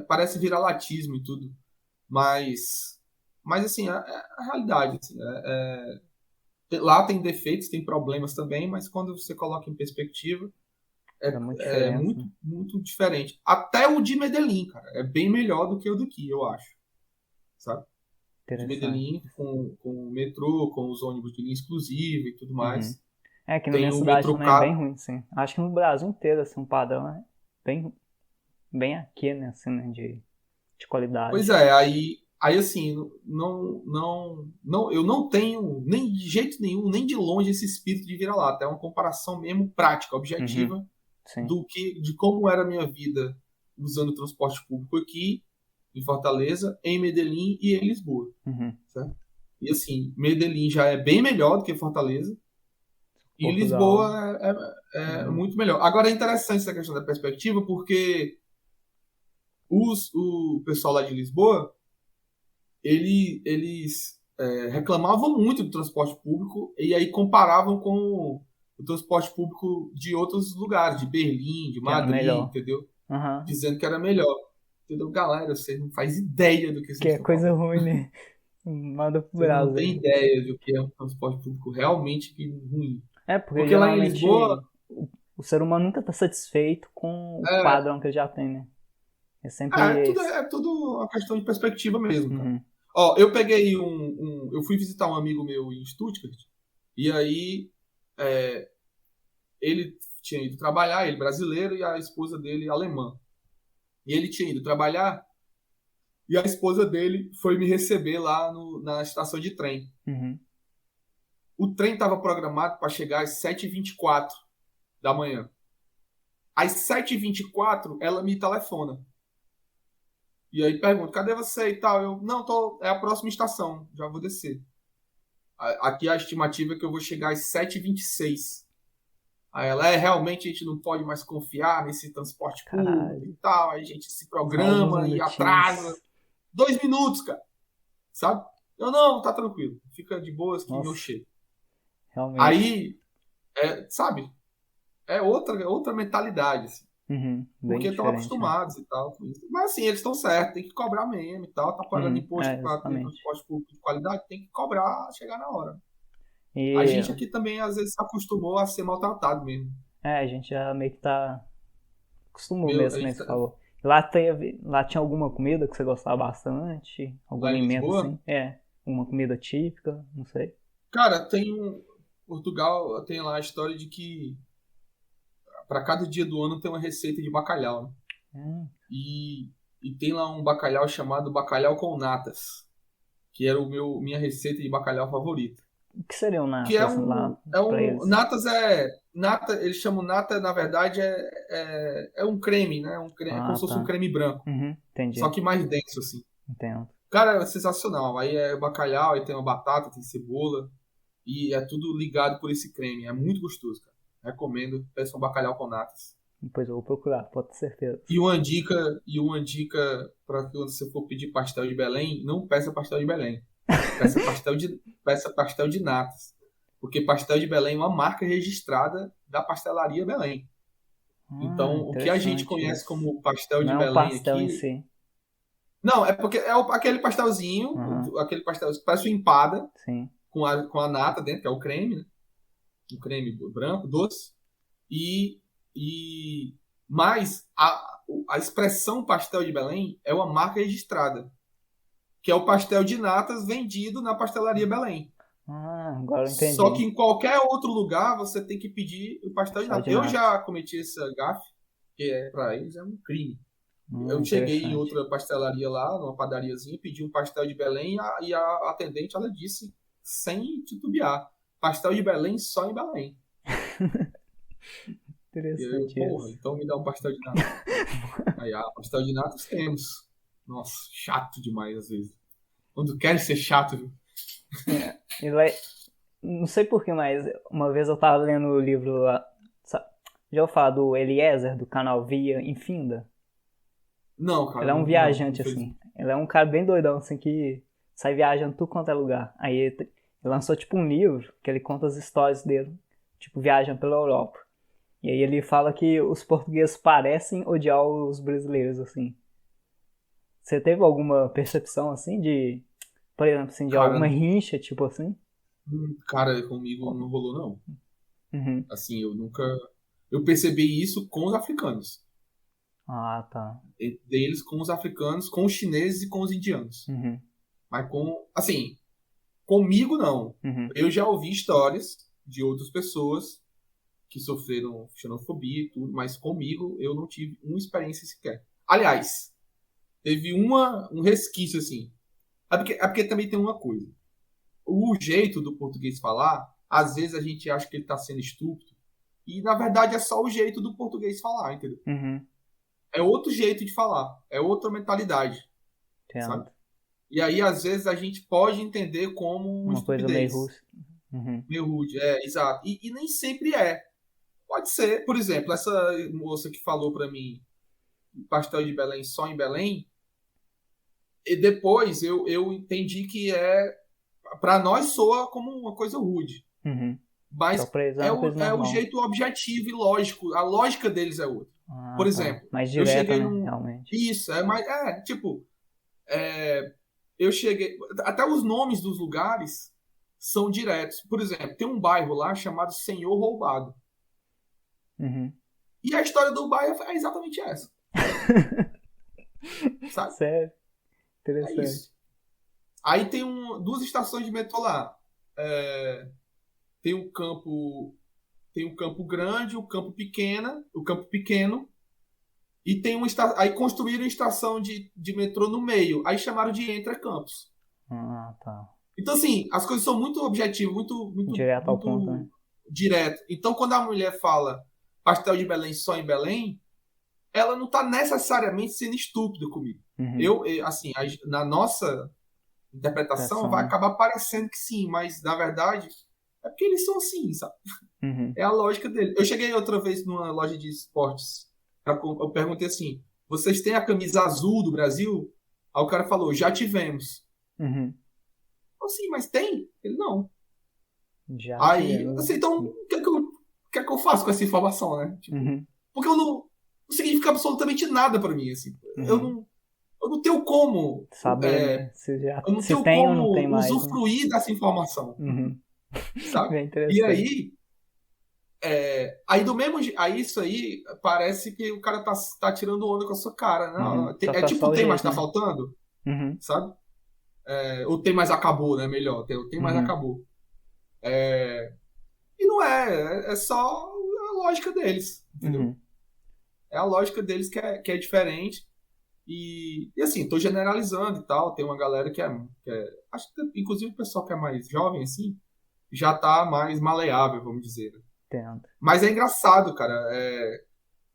parece viralatismo e tudo, mas assim, a realidade, assim, lá tem defeitos, tem problemas também, mas quando você coloca em perspectiva, Dá muita é diferença. muito, muito diferente. Até o de Medellín, cara, é bem melhor do que o daqui, eu acho, sabe? De Interessante. Medellín com o metrô, com os ônibus de linha exclusiva e tudo Uhum. mais. Aqui na minha Tem o cidade metrô também é bem caro. ruim, sim. Acho que no Brasil inteiro, assim, um padrão é bem, bem aqui, né, assim, né, de Pois qualidade. é, aí assim, eu não tenho nem de jeito nenhum, nem de longe esse espírito de vira-lata. É uma comparação mesmo prática, Uhum. objetiva Sim. de como era a minha vida usando o transporte público aqui em Fortaleza, em Medellín e em Lisboa, Uhum. certo? E assim, Medellín já é bem melhor do que Fortaleza e Portugal. Lisboa é Uhum. muito melhor. Agora é interessante essa questão da perspectiva, porque o pessoal lá de Lisboa eles reclamavam muito do transporte público e aí comparavam com o transporte público de outros lugares, de Berlim, de Que era Madrid, melhor. entendeu? Uhum. Dizendo que era melhor. Entendeu? Galera, vocês não fazem ideia do que Que vocês é estão coisa falando. ruim, né? Manda pro Vocês não têm Brasil. ideia do que é um transporte público realmente ruim. É, porque Porque lá em Lisboa, geralmente o ser humano nunca tá satisfeito com o é, padrão que ele já tem, né? É sempre esse. é tudo uma questão de perspectiva mesmo, cara. Uhum. Ó, eu peguei eu fui visitar um amigo meu em Stuttgart, e aí é, ele tinha ido trabalhar, ele brasileiro, e a esposa dele alemã. E ele tinha ido trabalhar, e a esposa dele foi me receber lá na estação de trem. Uhum. O trem estava programado para chegar às 7h24 da manhã. Às 7h24, ela me telefona. E aí pergunta, cadê você e tal? Eu, não, é a próxima estação, já vou descer. Aqui a estimativa é que eu vou chegar às 7h26. Aí ela realmente a gente não pode mais confiar nesse transporte público e Caralho. tal. Aí a gente se São alguns programa e atrasa. minutinhos. 2 minutos, cara. Sabe? Eu não, tá tranquilo. Fica de boas que eu Nossa, chego. realmente. Aí, sabe? É outra mentalidade, assim. Uhum. Bem Porque estão diferente, né? acostumados e tal com isso. Mas assim, eles estão certos, tem que cobrar mesmo e tal. Tá pagando Uhum. imposto É, para ter exatamente. transporte público de qualidade, tem que cobrar, chegar na hora. A E gente aqui também, às vezes, se acostumou a ser maltratado mesmo. a gente já meio que tá. Acostumou Meu, mesmo, a que nem gente você falou. Lá tinha alguma comida que você gostava bastante? Algum lá em alimento Lisboa, assim? É. Uma comida típica? Não sei. cara, Portugal tem lá a história de que para cada dia do ano tem uma receita de bacalhau, né? Hum. E, e tem lá um bacalhau chamado bacalhau com natas, que era minha receita de bacalhau favorita. O que seria um Que nata, assim, lá pra eles? natas nata, eles chamam nata, na verdade é um creme, né? Um creme, é como Ah, se fosse um tá. creme branco, Uhum. só Entendi. que mais denso assim. Entendo. Cara, é sensacional. Aí é bacalhau, aí tem uma batata, tem cebola e é tudo ligado por esse creme. É muito gostoso, cara. Recomendo, peça um bacalhau com natas. Depois eu vou procurar, pode ter certeza. E uma dica para quando você for pedir pastel de Belém, não peça pastel de Belém. Peça pastel de natas. Porque pastel de Belém é uma marca registrada da pastelaria Belém. Então, Ah, o que a gente interessante conhece isso. como pastel Não de é um Belém pastel em aqui, si. Não, é porque é aquele pastelzinho, Aham, aquele pastel que parece uma empada, sim. com a nata dentro, que é o creme, né? O creme branco, doce. E, e mas a expressão pastel de Belém é uma marca registrada, que é o pastel de natas vendido na pastelaria Belém. Ah, agora eu Só que entendi. em qualquer outro lugar você tem que pedir o pastel de Pastel nata. de Eu natas. já cometi essa gafe, que para eles é um crime. Eu cheguei em Interessante. outra pastelaria lá, numa padariazinha, pedi um pastel de Belém e a atendente ela disse, sem titubear, pastel de Belém só em Belém. E eu, Interessante porra, isso. então me dá um pastel de nata. Aí, pastel de natas temos. Nossa, chato demais às vezes. Quando quer ser chato, viu? É, não sei por que, mas uma vez eu tava lendo o livro lá. Já ouviu falar do Eliezer, do canal Via Infinda? Não, cara, Ele é um não, não, viajante, assim. infelizmente. Ele é um cara bem doidão, assim, que sai viajando tudo quanto é lugar. Aí ele lançou, tipo, um livro que ele conta as histórias dele, tipo, viajando pela Europa. E aí ele fala que os portugueses parecem odiar os brasileiros, assim. Você teve alguma percepção, assim, de, por exemplo, assim, de Cara, alguma rincha, tipo assim? cara, comigo não rolou, não. Uhum. Assim, eu nunca. Eu percebi isso com os africanos. Ah, tá. Deles com os africanos, com os chineses e com os indianos. Uhum. Mas com. Assim, comigo não. Uhum. Eu já ouvi histórias de outras pessoas que sofreram xenofobia e tudo, mas comigo eu não tive uma experiência sequer. Aliás, teve um resquício assim. É porque também tem uma coisa. O jeito do português falar, às vezes a gente acha que ele está sendo estúpido, e na verdade é só o jeito do português falar, entendeu? Uhum. É outro jeito de falar, é outra mentalidade, sabe? Entendo. E aí, às vezes, a gente pode entender como uma Uma coisa meio estupidez, russa. Uhum. meio rude, exato. E nem sempre é. Pode ser, por exemplo, essa moça que falou para mim pastel de Belém só em Belém, e depois eu entendi que para nós soa como uma coisa rude, Uhum. Então mas pra eles é é uma o, coisa é o normal. jeito objetivo e lógico. A lógica deles é outra. Por Ah, tá. exemplo, Mais eu direta, cheguei né? num. Realmente. Isso, tipo, é, eu cheguei. Até os nomes dos lugares são diretos. Por exemplo, tem um bairro lá chamado Senhor Roubado. Uhum. E a história do bairro é exatamente essa, sabe? Sério? É Interessante. isso. Aí tem duas estações de metrô lá. É, tem um campo, tem um campo grande, o campo pequeno, e tem aí construíram uma estação de metrô no meio. Aí chamaram de Entre Campos. Ah, tá. Então, assim, as coisas são muito objetivas, muito, muito, Direto ao ponto, né? muito direto. Então, quando a mulher fala pastel de Belém só em Belém, ela não está necessariamente sendo estúpida comigo. Uhum. Assim, na nossa interpretação Pressão, vai né? acabar parecendo que sim, mas na verdade é porque eles são assim, sabe? Uhum. É a lógica dele. Eu cheguei outra vez numa loja de esportes. Eu perguntei assim: vocês têm a camisa azul do Brasil? Aí o cara falou: já tivemos. Uhum. Eu, assim, mas tem? Ele não. Já Aí, tivemos, assim, né? então, o que é que eu faço com essa informação, né? Tipo, Uhum. porque não significa absolutamente nada para mim, assim. Eu Uhum. não, eu não tenho como, Saber, né? eu não Se tenho tem ou não tem como mais, né? usufruir dessa informação, Uhum. sabe? Bem E interessante. aí do mesmo, aí isso aí parece que o cara tá tirando onda com a sua cara, Uhum. né? Só É tá só tipo, o tem, mas jeito, tá né? faltando, Uhum. sabe? Ou tem, mas acabou, né? Melhor, tem, mas Uhum. acabou. E não é só a lógica deles, entendeu? Uhum. É a lógica deles que é diferente. E assim, tô generalizando e tal. Tem uma galera que é. Acho que inclusive o pessoal que é mais jovem, assim, já tá mais maleável, vamos dizer, né? Entendo. Mas é engraçado, cara,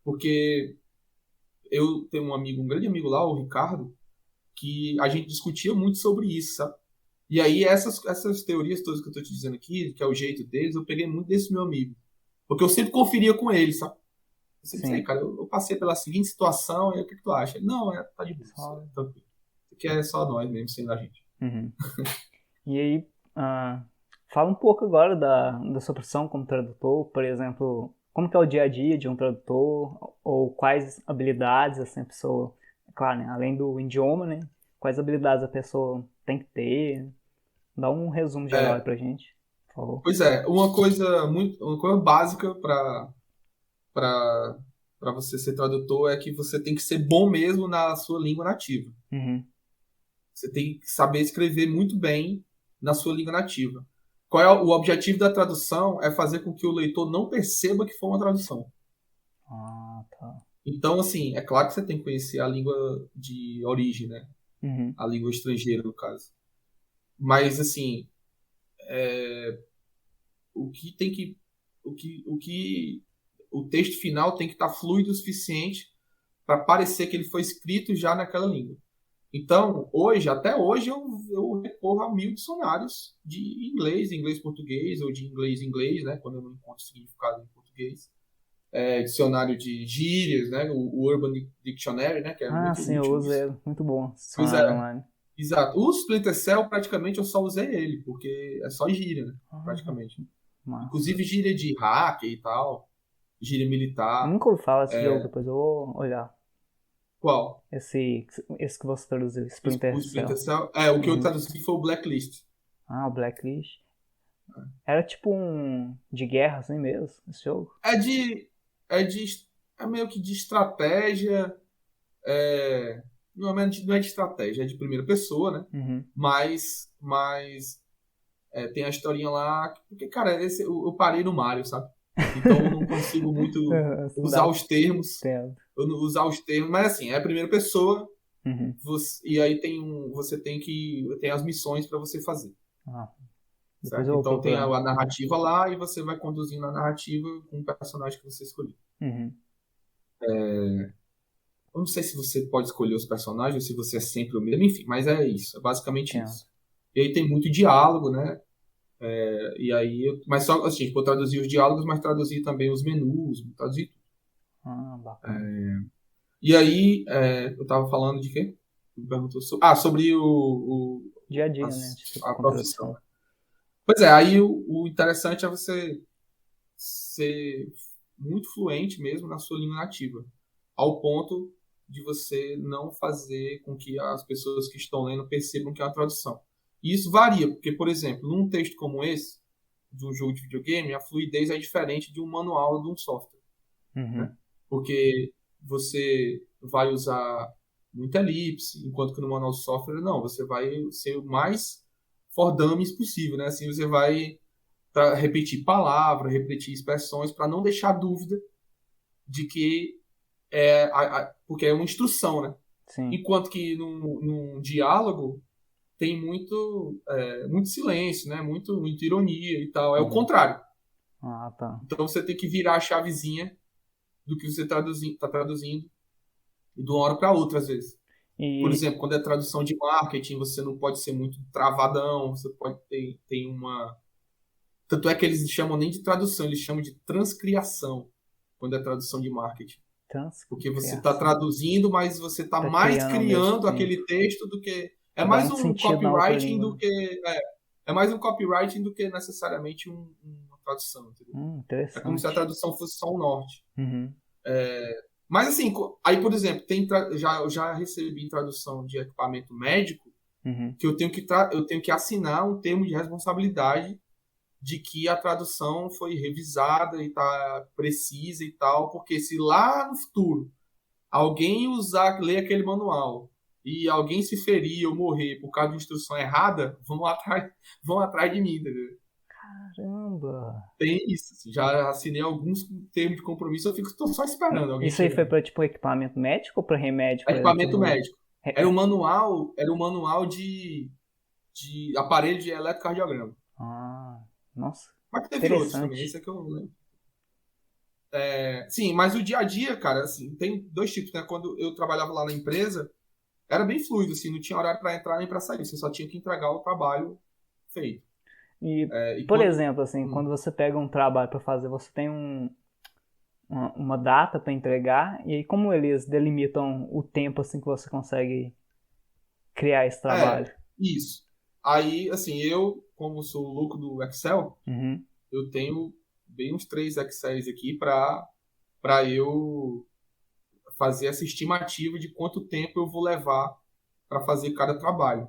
porque eu tenho um grande amigo lá, o Ricardo, que a gente discutia muito sobre isso, sabe? E aí essas teorias todas que eu tô te dizendo aqui, que é o jeito deles, eu peguei muito desse meu amigo. Porque eu sempre conferia com ele, sabe? Eu sempre disse, aí, Sim. cara, eu passei pela seguinte situação, e o que tu acha? Ele, não, tá de boa, Só. tranquilo. Isso aqui é só nós mesmo, sendo a gente. Uhum. E aí, fala um pouco agora da sua profissão como tradutor, por exemplo, como que é o dia a dia de um tradutor, ou quais habilidades assim, a pessoa, é claro, né, além do idioma, né, quais habilidades a pessoa tem que ter? Dá um resumo geral aí É, pra gente, por favor. pois é, uma coisa básica para para você ser tradutor é que você tem que ser bom mesmo na sua língua nativa. Uhum. Você tem que saber escrever muito bem na sua língua nativa. Qual é o objetivo da tradução? É fazer com que o leitor não perceba que foi uma tradução. Ah, tá. Então, assim, é claro que você tem que conhecer a língua de origem, né? Uhum. A língua estrangeira, no caso. Mas, assim, o que tem que. O texto final tem que estar fluido o suficiente para parecer que ele foi escrito já naquela língua. Então, até hoje, eu recorro a 1000 dicionários de inglês-português, ou de inglês-inglês, né? Quando eu não encontro significado em português. Dicionário de gírias, né? O Urban Dictionary, né? Que é Ah, muito sim, eu útil uso nisso. ele. Muito bom. Pois Dicionário é, online. exato. O Splinter Cell, praticamente, eu só usei ele, porque é só gíria, né? Ah, Praticamente. massa. Inclusive gíria de hacker e tal, gíria Eu militar. nunca ouvi falar desse jogo, depois eu vou olhar. Qual? Esse que você traduziu, O Splinter Splinter Cell. Cell? O que eu Uhum. traduzi foi o Blacklist. Ah, o Blacklist. Era tipo um de guerra assim mesmo, esse jogo? É de. É de. É meio que de estratégia. Não é de estratégia, é de primeira pessoa, né? Uhum. Mas tem a historinha lá. Porque, cara, eu parei no Mario, sabe? Então eu não consigo muito Não usar dá os termos. tempo. Eu não usar os termos, mas assim, é a primeira pessoa. Uhum. E aí você tem que. Tem as missões para você fazer. Ah, depois Certo? eu vou Então tem procurar. a narrativa lá e você vai conduzindo a narrativa com o personagem que você escolheu. Uhum. Eu não sei se você pode escolher os personagens ou se você é sempre o mesmo, enfim, mas é isso, é basicamente Entendo. isso. E aí tem muito diálogo, né? Mas só assim, tipo, eu traduzi os diálogos, mas traduzi também os menus, traduzi tudo. Ah, bacana. E aí, eu tava falando de quê? Me perguntou sobre Dia a dia, né? Tipo, a com profissão. tradução. Né? Pois é, aí o interessante é você ser muito fluente mesmo na sua língua nativa, ao ponto de você não fazer com que as pessoas que estão lendo percebam que é uma tradução. E isso varia, porque, por exemplo, num texto como esse, de um jogo de videogame, a fluidez é diferente de um manual de um software, Uhum. né? Porque você vai usar muita elipse, enquanto que no manual de software, não, você vai ser o mais for dummies possível, né? Assim, você vai repetir palavras, repetir expressões, para não deixar dúvida de que porque é uma instrução, né? Sim. Enquanto que num diálogo tem muito silêncio, né? Muita ironia e tal. É o Uhum. contrário. Ah, tá. Então você tem que virar a chavezinha do que você está traduzindo de uma hora para outra, às vezes. Por E, exemplo, quando é tradução de marketing, você não pode ser muito travadão, você pode ter uma. Tanto é que eles chamam nem de tradução, eles chamam de transcriação, quando é tradução de marketing. Porque você está transcriação. traduzindo, mas você está Tá mais criando ao mesmo criando tempo. aquele texto do que. É Pra dar mais um um sentido na outra copywriting língua, do né? que. É mais um copywriting do que necessariamente uma tradução, entendeu? É como se a Interessante. tradução fosse só um norte. Uhum. Mas assim, aí, por exemplo, eu já recebi tradução de equipamento médico Uhum. que eu tenho que assinar um termo de responsabilidade de que a tradução foi revisada e está precisa e tal, porque se lá no futuro alguém ler aquele manual e alguém se ferir ou morrer por causa de instrução errada, vão atrás de mim, entendeu? Caramba! Tem isso. Assim, já assinei alguns termos de compromisso, tô só esperando alguém Isso aí chegar. foi pra, tipo, equipamento médico ou pra remédio, por exemplo, Equipamento tipo... médico. Era um manual de aparelho de eletrocardiograma. Ah, nossa, Mas teve outros também, interessante. esse é que eu lembro. Sim, mas o dia a dia, cara, assim, tem dois tipos, né? Quando eu trabalhava lá na empresa, era bem fluido, assim, não tinha horário para entrar nem para sair, você só tinha que entregar o trabalho feito. E, E por quando. exemplo, assim, quando você pega um trabalho pra fazer, você tem uma data pra entregar, e aí como eles delimitam o tempo, assim, que você consegue criar esse trabalho? Isso. Aí, assim, eu, como sou louco do Excel, Uhum. eu tenho bem uns 3 Excels aqui para eu fazer essa estimativa de quanto tempo eu vou levar para fazer cada trabalho.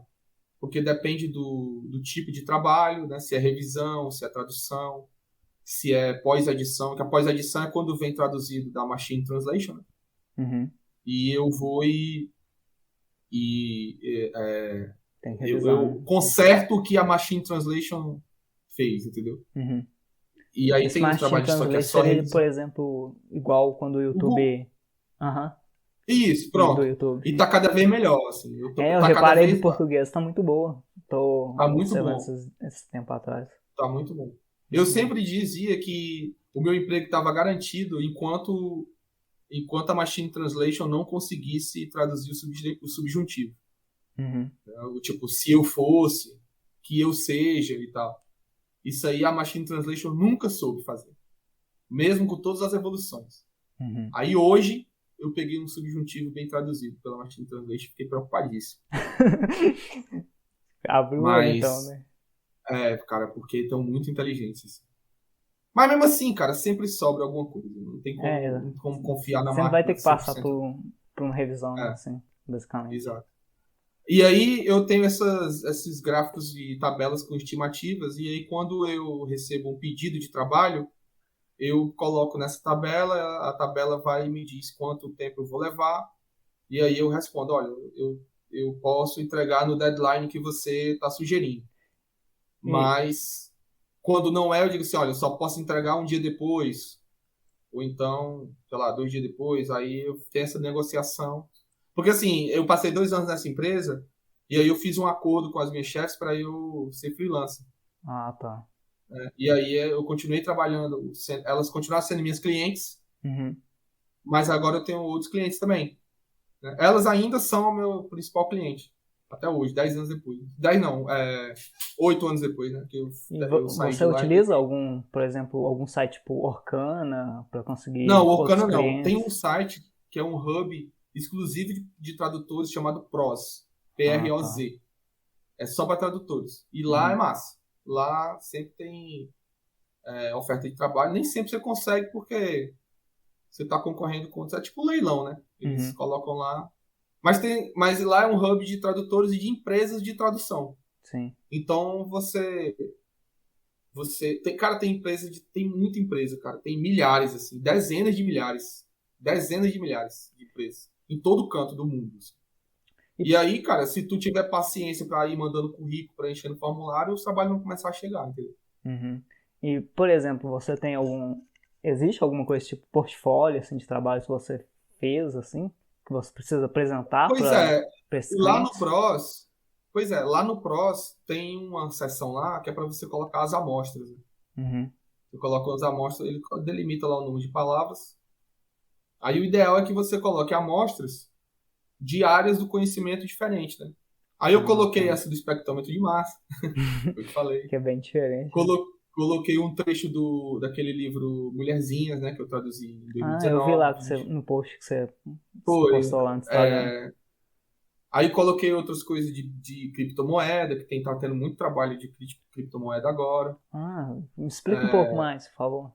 Porque depende do tipo de trabalho, né? Se é revisão, se é tradução, se é pós-edição, que a pós-edição é quando vem traduzido da Machine Translation, né? Uhum. E eu vou Tem que revisar, eu né? conserto o que a Machine Translation fez, entendeu? Uhum. E aí Esse tem os Machine trabalhos só que é Translation só seria, por revisão. exemplo, igual quando o O Google. YouTube... Aham. Isso, Do pronto. YouTube. E tá cada vez melhor, assim. Eu Tá cada reparei do vez, português, tá muito boa. Tô tá muito observando bom. esse tempo atrás. Tá muito bom. Eu Muito bom. sempre dizia que o meu emprego estava garantido enquanto a Machine Translation não conseguisse traduzir o subjuntivo. Uhum. O tipo, se eu fosse, que eu seja e tal. Isso aí a Machine Translation nunca soube fazer. Mesmo com todas as evoluções. Uhum. Aí hoje eu peguei um subjuntivo bem traduzido pela Machine Translation, fiquei preocupadíssimo. Abriu o olho então, Mas, né? cara, porque estão muito inteligentes. Assim. Mas mesmo assim, cara, sempre sobra alguma coisa. Não tem É, como confiar na sempre vai ter máquina que passar 100%. por uma revisão, né? É, Assim, basicamente. exato. E aí eu tenho esses gráficos de tabelas com estimativas, e aí quando eu recebo um pedido de trabalho, eu coloco nessa tabela, a tabela vai e me diz quanto tempo eu vou levar, e aí eu respondo, olha, eu posso entregar no deadline que você está sugerindo. E, Mas quando não é, eu digo assim, olha, eu só posso entregar um dia depois, ou então, sei lá, 2 dias depois, aí eu tenho essa negociação. Porque assim, eu passei 2 anos nessa empresa, e aí eu fiz um acordo com as minhas chefes para eu ser freelancer. ah, tá. Né? E aí eu continuei trabalhando, elas continuaram sendo minhas clientes, Uhum. mas agora eu tenho outros clientes também. Né? Elas ainda são o meu principal cliente, até hoje, 10 anos depois. 10 não, 8 anos depois, né? Que E eu saí você de lá. utiliza algum, por exemplo, algum site tipo Orkana para Não, conseguir o outros Orkana não. Tem clientes? um site que é um hub exclusivo de tradutores chamado PROZ, Ah, tá. PROZ. É só para tradutores. E lá é Uhum. massa. Lá sempre tem oferta de trabalho. Nem sempre você consegue porque você está concorrendo com outros. É tipo um leilão, né? Eles Uhum. colocam lá. Mas lá é um hub de tradutores e de empresas de tradução. Sim. Então cara, tem muita empresa, cara, tem milhares assim, dezenas de milhares de empresas em todo canto do mundo. Assim. E, E aí, cara, se tu tiver paciência para ir mandando currículo, preenchendo formulário, os trabalhos vão começar a chegar, entendeu? uhum. E, por exemplo, você tem algum. Existe alguma coisa tipo portfólio assim, de trabalho que você fez, assim, que você precisa apresentar Pois para é, esses lá no clientes? PROS, lá no PROS tem uma seção lá que é para você colocar as amostras. Né? Uhum. Você coloca as amostras, ele delimita lá o número de palavras. Aí o ideal é que você coloque amostras de áreas do conhecimento diferente, né? Aí eu Ah, coloquei tá. essa do espectrômetro de massa, eu te falei. Que é bem diferente, né? Coloquei um trecho daquele livro Mulherzinhas, né, que eu traduzi em Ah, eu vi lá 2019. que você, no post que você Foi. postou lá no Instagram. É, aí coloquei outras coisas de criptomoeda, que tá tendo muito trabalho de criptomoeda agora. Ah, me explica um pouco mais, por favor.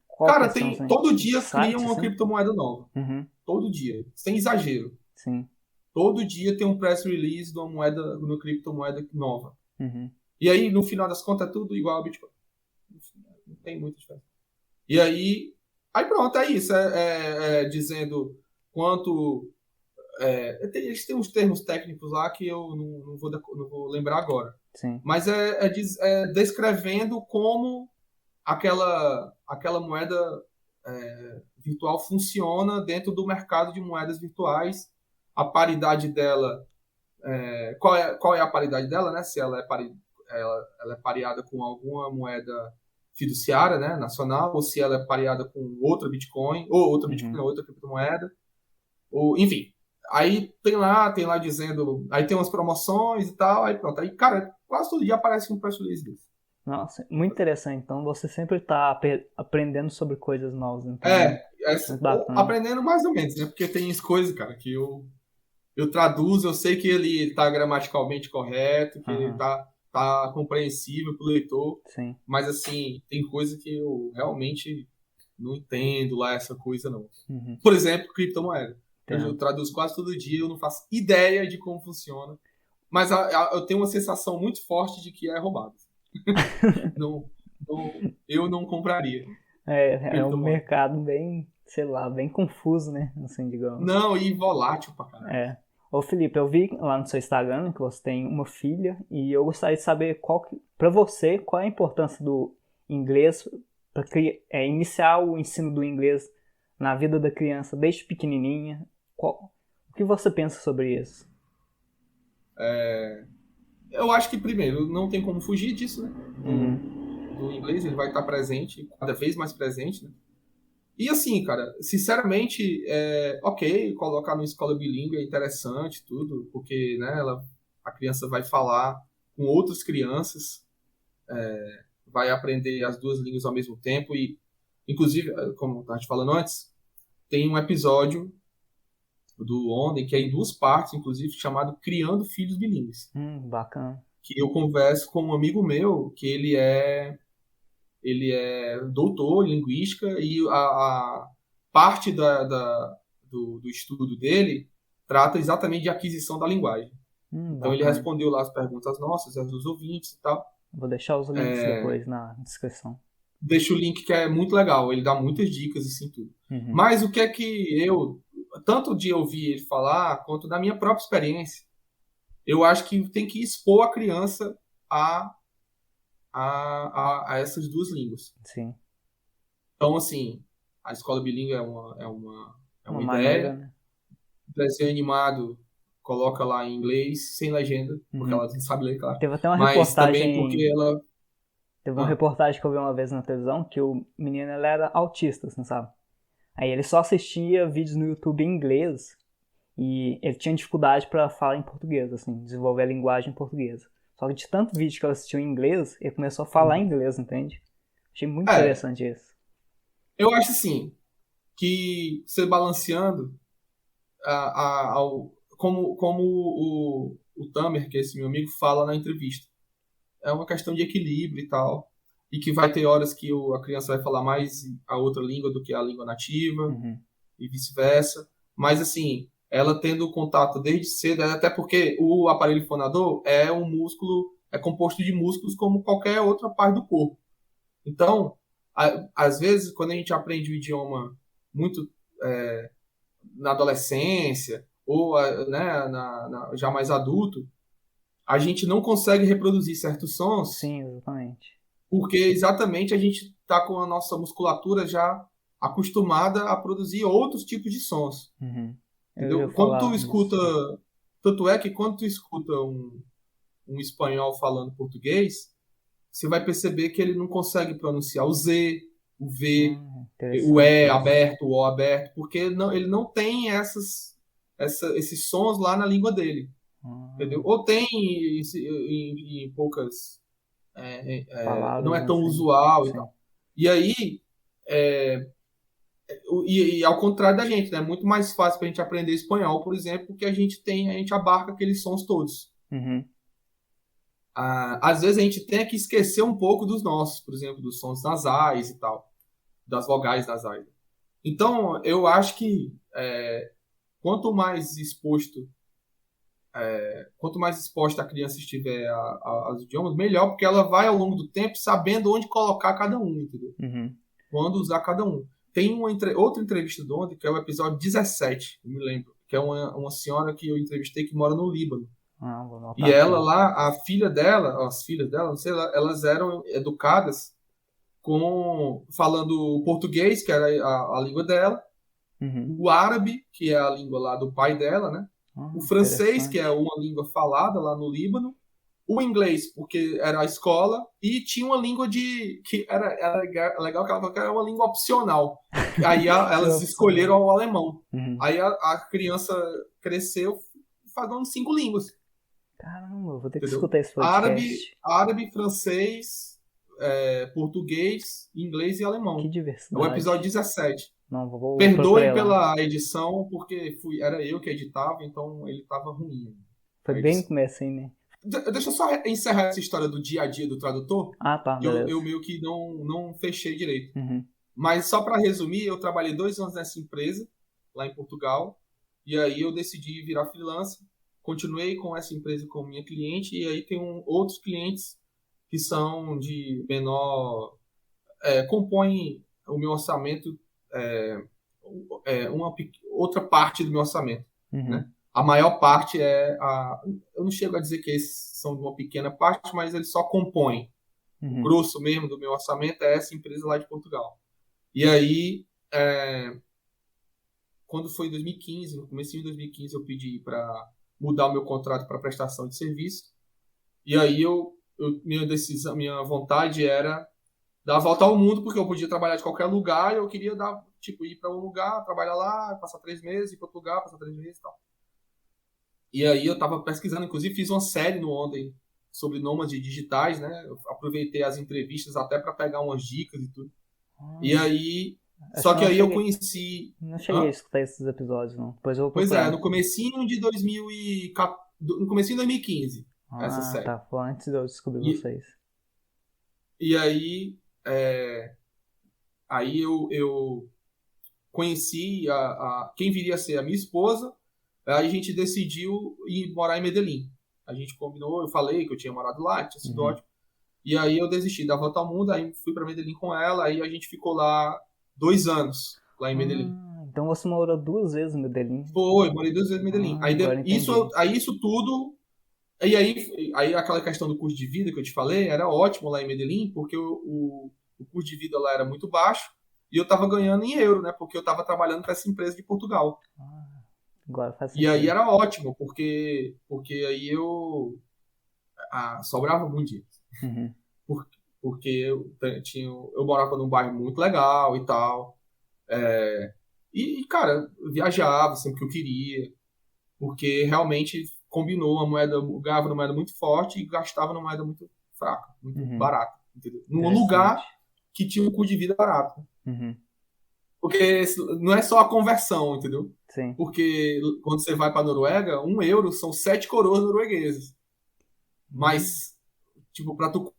Qual que Cara, são os todo dia cria sites, uma assim? criptomoeda nova. Uhum. Todo dia. Sem exagero. Sim. Todo dia tem um press release de uma moeda, uma criptomoeda nova. Uhum. E aí, no final das contas, é tudo igual ao Bitcoin. Não tem muita diferença. E aí pronto, é isso. Dizendo quanto. Eles têm uns termos técnicos lá que eu não vou lembrar agora. Sim. Mas é descrevendo como aquela moeda virtual funciona dentro do mercado de moedas virtuais. A paridade dela. Qual é a paridade dela, né? Se ela é pareada com alguma moeda fiduciária, né, nacional, ou se ela é pareada com outra Bitcoin, ou outra Bitcoin, Uhum. outra criptomoeda, ou enfim. Aí tem lá dizendo, aí tem umas promoções e tal, aí pronto. Aí, cara, quase todo dia aparece um press release desse. Nossa, muito interessante. Então você sempre está aprendendo sobre coisas novas, então, É, né? Muito ou bacana. aprendendo mais ou menos, né? Porque tem as coisas, cara, que eu traduzo, eu sei que ele está gramaticalmente correto, que ele Aham. tá compreensível para o leitor, Sim. mas assim, tem coisa que eu realmente não entendo lá essa coisa não. Uhum. Por exemplo, criptomoeda. Eu traduzo quase todo dia, eu não faço ideia de como funciona. Mas eu tenho uma sensação muito forte de que é roubado. Não, eu não compraria. É um mercado bem, sei lá, bem confuso, né? Assim, digamos. Não, e volátil pra caralho. É. Ô Felipe, eu vi lá no seu Instagram que você tem uma filha e eu gostaria de saber para você, qual é a importância do inglês para iniciar o ensino do inglês na vida da criança desde pequenininha. O que você pensa sobre isso? Eu acho que, primeiro, não tem como fugir disso, né? Uhum. Do inglês, ele vai estar presente, cada vez mais presente, né? E assim, cara, sinceramente, ok, colocar numa escola bilíngue é interessante, tudo, porque, né, a criança vai falar com outras crianças, vai aprender as duas línguas ao mesmo tempo e, inclusive, como eu estava te falando antes, tem um episódio do Onden, que é em duas partes, inclusive, chamado Criando Filhos Bilíngues. Bacana. Que eu converso com um amigo meu, que ele é doutor em linguística e a parte do estudo dele trata exatamente de aquisição da linguagem. Então ele respondeu lá as perguntas nossas, as dos ouvintes e tal. Vou deixar os links depois na descrição. Deixa o link que é muito legal, ele dá muitas dicas assim tudo. Uhum. Mas o que é que eu, tanto de ouvir ele falar, quanto da minha própria experiência, eu acho que tem que expor a criança a essas duas línguas. Sim. Então, assim, a escola bilíngue é uma maneira, ideia. né? O desenho animado coloca lá em inglês, sem legenda, porque ela não sabe ler, claro. Teve até uma Mas reportagem. também porque ela. Teve uma reportagem que eu vi uma vez na televisão que o menino ele era autista, assim, sabe? Aí ele só assistia vídeos no YouTube em inglês e ele tinha dificuldade para falar em português, assim, desenvolver a linguagem portuguesa. Só que de tanto vídeo que ele assistiu em inglês, ele começou a falar inglês, entende? Achei muito interessante isso. Eu acho assim, que você balanceando como o Tamer, que é esse meu amigo, fala na entrevista. É uma questão de equilíbrio e tal. E que vai ter horas que a criança vai falar mais a outra língua do que a língua nativa, e vice-versa. Mas, assim, ela tendo contato desde cedo, até porque o aparelho fonador é um músculo, é composto de músculos como qualquer outra parte do corpo. Então, às vezes, quando a gente aprende o idioma muito na adolescência, ou né, já mais adulto, a gente não consegue reproduzir certos sons. Sim, exatamente. Porque exatamente a gente está com a nossa musculatura já acostumada a produzir outros tipos de sons. Entendeu? Quando tu escuta. Tanto é que quando tu escuta um espanhol falando português, você vai perceber que ele não consegue pronunciar o Z, o V, o E aberto, o O aberto, porque ele não tem esses sons lá na língua dele. Entendeu? Ou tem em poucas. Não é tão usual. Sim. E tal. E aí, e ao contrário da gente, né? É muito mais fácil para a gente aprender espanhol, por exemplo, porque a gente abarca aqueles sons todos. Às vezes a gente tem que esquecer um pouco dos nossos, por exemplo, dos sons nasais e tal, das vogais nasais. Então, eu acho que quanto mais exposta a criança estiver aos idiomas, melhor, porque ela vai ao longo do tempo sabendo onde colocar cada um, entendeu? Quando usar cada um. Tem outra entrevista do Ontem, que é o episódio 17, eu me lembro, que é uma senhora que eu entrevistei que mora no Líbano. E ela lá, as filhas dela, não sei, elas eram educadas falando português, que era a língua dela, o árabe, que é a língua lá do pai dela, né? O francês, que é uma língua falada lá no Líbano, o inglês, porque era a escola, e tinha uma língua que era legal que ela falou que era uma língua opcional. Aí elas escolheram o alemão. Aí a criança cresceu falando 5 línguas. Caramba, eu vou ter que escutar esse podcast. Árabe, francês, português, inglês e alemão. Que diversidade. É o episódio 17. Não, vou Perdoem pela edição, porque era eu que editava, então ele tava ruim. Foi bem no começo, né? Deixa eu só encerrar essa história do dia a dia do tradutor. Tá. Eu meio que não fechei direito. Mas só para resumir, eu trabalhei 2 anos nessa empresa, lá em Portugal, E aí eu decidi virar freelancer. Continuei com essa empresa como minha cliente. E aí tem outros clientes que são de menor... compõem o meu orçamento, outra parte do meu orçamento, Uhum. né? A maior parte eu não chego a dizer que esses são de uma pequena parte, mas eles só compõem. O Uhum. grosso mesmo do meu orçamento é essa empresa lá de Portugal. E aí, quando foi em 2015, no começo de 2015, eu pedi para mudar o meu contrato para prestação de serviço. E aí minha decisão, minha vontade era dar a volta ao mundo, porque eu podia trabalhar de qualquer lugar e eu queria ir para um lugar, trabalhar lá, passar 3 meses, ir para outro lugar, passar 3 meses e tal. E aí eu estava pesquisando, inclusive fiz uma série no Ontem sobre nômades digitais, né? Eu aproveitei as entrevistas até para pegar umas dicas e tudo. E aí, Acho só que que aí eu conheci... não cheguei a Hã? escutar esses episódios, não. Depois eu vou Pois é, procurar. no comecinho de 2014, no comecinho de 2015, essa Ah, série. tá. Foi antes de eu descobrir E, vocês. e aí, aí eu conheci quem viria a ser a minha esposa. Aí a gente decidiu ir morar em Medellín. A gente combinou, eu falei que eu tinha morado lá, que tinha sido Uhum. ótimo. E aí eu desisti da volta ao mundo, aí fui para Medellín com ela, aí a gente ficou lá 2 anos, lá em Medellín. Então você morou 2 vezes em Medellín. Foi, morei 2 vezes em Medellín. Agora entendi. Aí isso tudo. E aí aquela questão do custo de vida que eu te falei era ótimo lá em Medellín, porque o custo de vida lá era muito baixo e eu estava ganhando em euro, né? Porque eu estava trabalhando para essa empresa de Portugal. Ah, agora faz E aí sentido. era ótimo, porque aí sobrava muito dinheiro. Uhum. Por- Porque eu morava num bairro muito legal e tal. Cara, eu viajava sempre que eu queria, porque realmente combinou uma moeda, eu ganhava uma moeda muito forte e gastava numa moeda muito fraca, muito Uhum. barata, entendeu? Num Interessante. lugar que tinha um custo de vida barato. Uhum. Porque não é só a conversão, entendeu? Sim. Porque quando você vai para a Noruega, 1 euro são 7 coroas norueguesas. Hum. Mas, tipo, para tu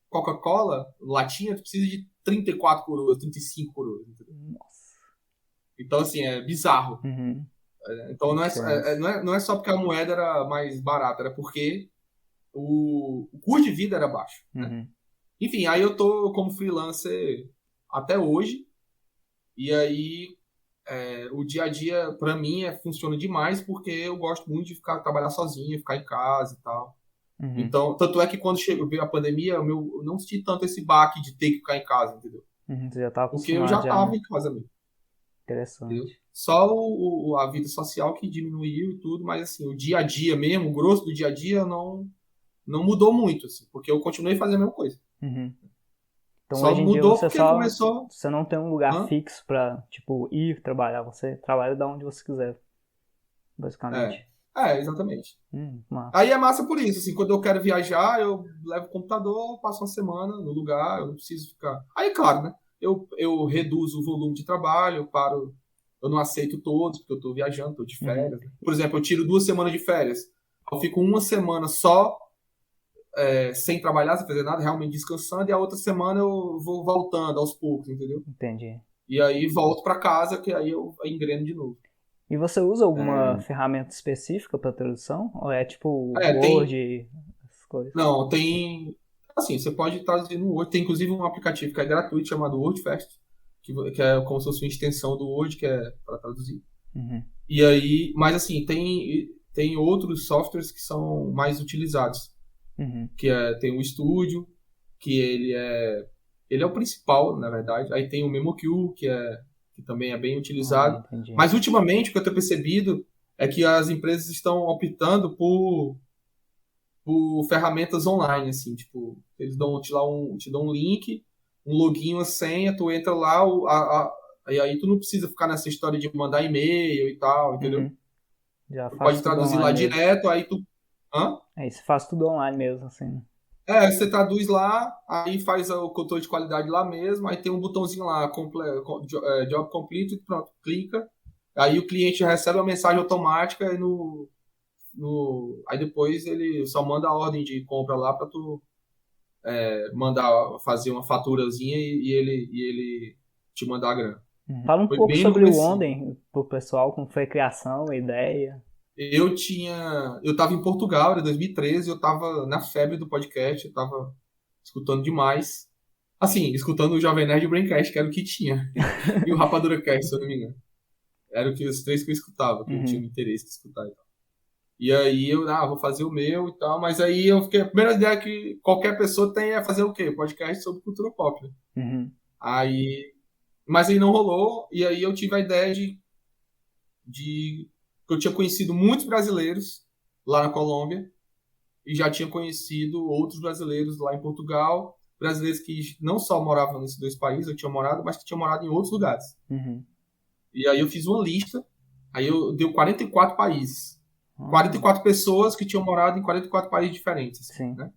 Coca-Cola, latinha, tu precisa de 34 coroas, 35 coroas, entendeu? Nossa. Então, assim, é bizarro. Uhum. Então, Diferença. não é só porque a moeda era mais barata, era porque o custo de vida era baixo, né? Uhum. Enfim, aí eu tô como freelancer até hoje, e aí o dia a dia, para mim, funciona demais, porque eu gosto muito de trabalhar sozinho, ficar em casa e tal. Uhum. Então, tanto é que quando veio a pandemia, eu não senti tanto esse baque de ter que ficar em casa, entendeu? Uhum. Você já tá Porque eu já acostumado já, estava né? em casa mesmo, entendeu? Interessante. Só a vida social que diminuiu e tudo, mas assim, o dia a dia mesmo, o grosso do dia a dia não mudou muito, assim, porque eu continuei fazendo a mesma coisa. Uhum. Então Só hoje em dia mudou você porque só. começou... Você não tem um lugar Hã? fixo pra, tipo, ir trabalhar. Você trabalha da onde você quiser, É, basicamente. exatamente. Massa. Aí é massa por isso, assim, quando eu quero viajar, eu levo o computador, passo uma semana no lugar, eu não preciso ficar... Aí, claro, né? Eu reduzo o volume de trabalho, eu paro... Eu não aceito todos, porque eu tô viajando, tô de Uhum. férias, né? Por exemplo, eu tiro 2 semanas de férias. Eu fico uma semana só sem trabalhar, sem fazer nada, realmente descansando, e a outra semana eu vou voltando aos poucos, entendeu? Entendi. E aí volto para casa, que aí eu engreno de novo. E você usa alguma ferramenta específica para tradução? Ou é tipo Tem. Word, essas coisas? Não, tem. Assim, você pode traduzir no Word. Tem inclusive um aplicativo que é gratuito chamado WordFast, que é como se fosse uma extensão do Word, que é para traduzir. Uhum. E aí, mas assim, tem outros softwares que são mais utilizados, Uhum. tem o Studio, que ele é o principal, na verdade. Aí tem o MemoQ, que também é bem utilizado. Entendi. Mas ultimamente o que eu tenho percebido é que as empresas estão optando por ferramentas online, assim, tipo, eles te dão um link, um login, uma senha, tu entra lá, e aí tu não precisa ficar nessa história de mandar e-mail e tal, entendeu? Uhum. Já Tu faz pode tudo traduzir lá online mesmo. direto, aí tu... Hã? É isso, faz tudo online mesmo, assim. Né? Você traduz lá, aí faz o controle de qualidade lá mesmo, aí tem um botãozinho lá, Job Complete, pronto, clica, aí o cliente recebe a mensagem automática e aí depois ele só manda a ordem de compra lá para tu mandar fazer uma faturazinha e ele te mandar a grana. Fala um Foi pouco bem no sobre o comecinho. Onden pro pessoal, como foi a criação, a ideia. Eu tava em Portugal, era 2013, eu tava na febre do podcast, eu tava escutando demais. Assim, escutando o Jovem Nerd e o Braincast, que era o que tinha. E o Rapadura Cast, se eu não me engano. Era os três que eu escutava, que eu tinha interesse de escutar e tal. E aí vou fazer o meu e tal, mas aí eu fiquei, a primeira ideia que qualquer pessoa tem é fazer o quê? Podcast sobre cultura pop, né? Aí, mas aí não rolou, e aí eu tive a ideia de que eu tinha conhecido muitos brasileiros lá na Colômbia, e já tinha conhecido outros brasileiros lá em Portugal, brasileiros que não só moravam nesses dois países, eu tinha morado, mas que tinham morado em outros lugares. E aí eu fiz uma lista, aí eu deu 44 países. 44 pessoas que tinham morado em 44 países diferentes. Assim, né?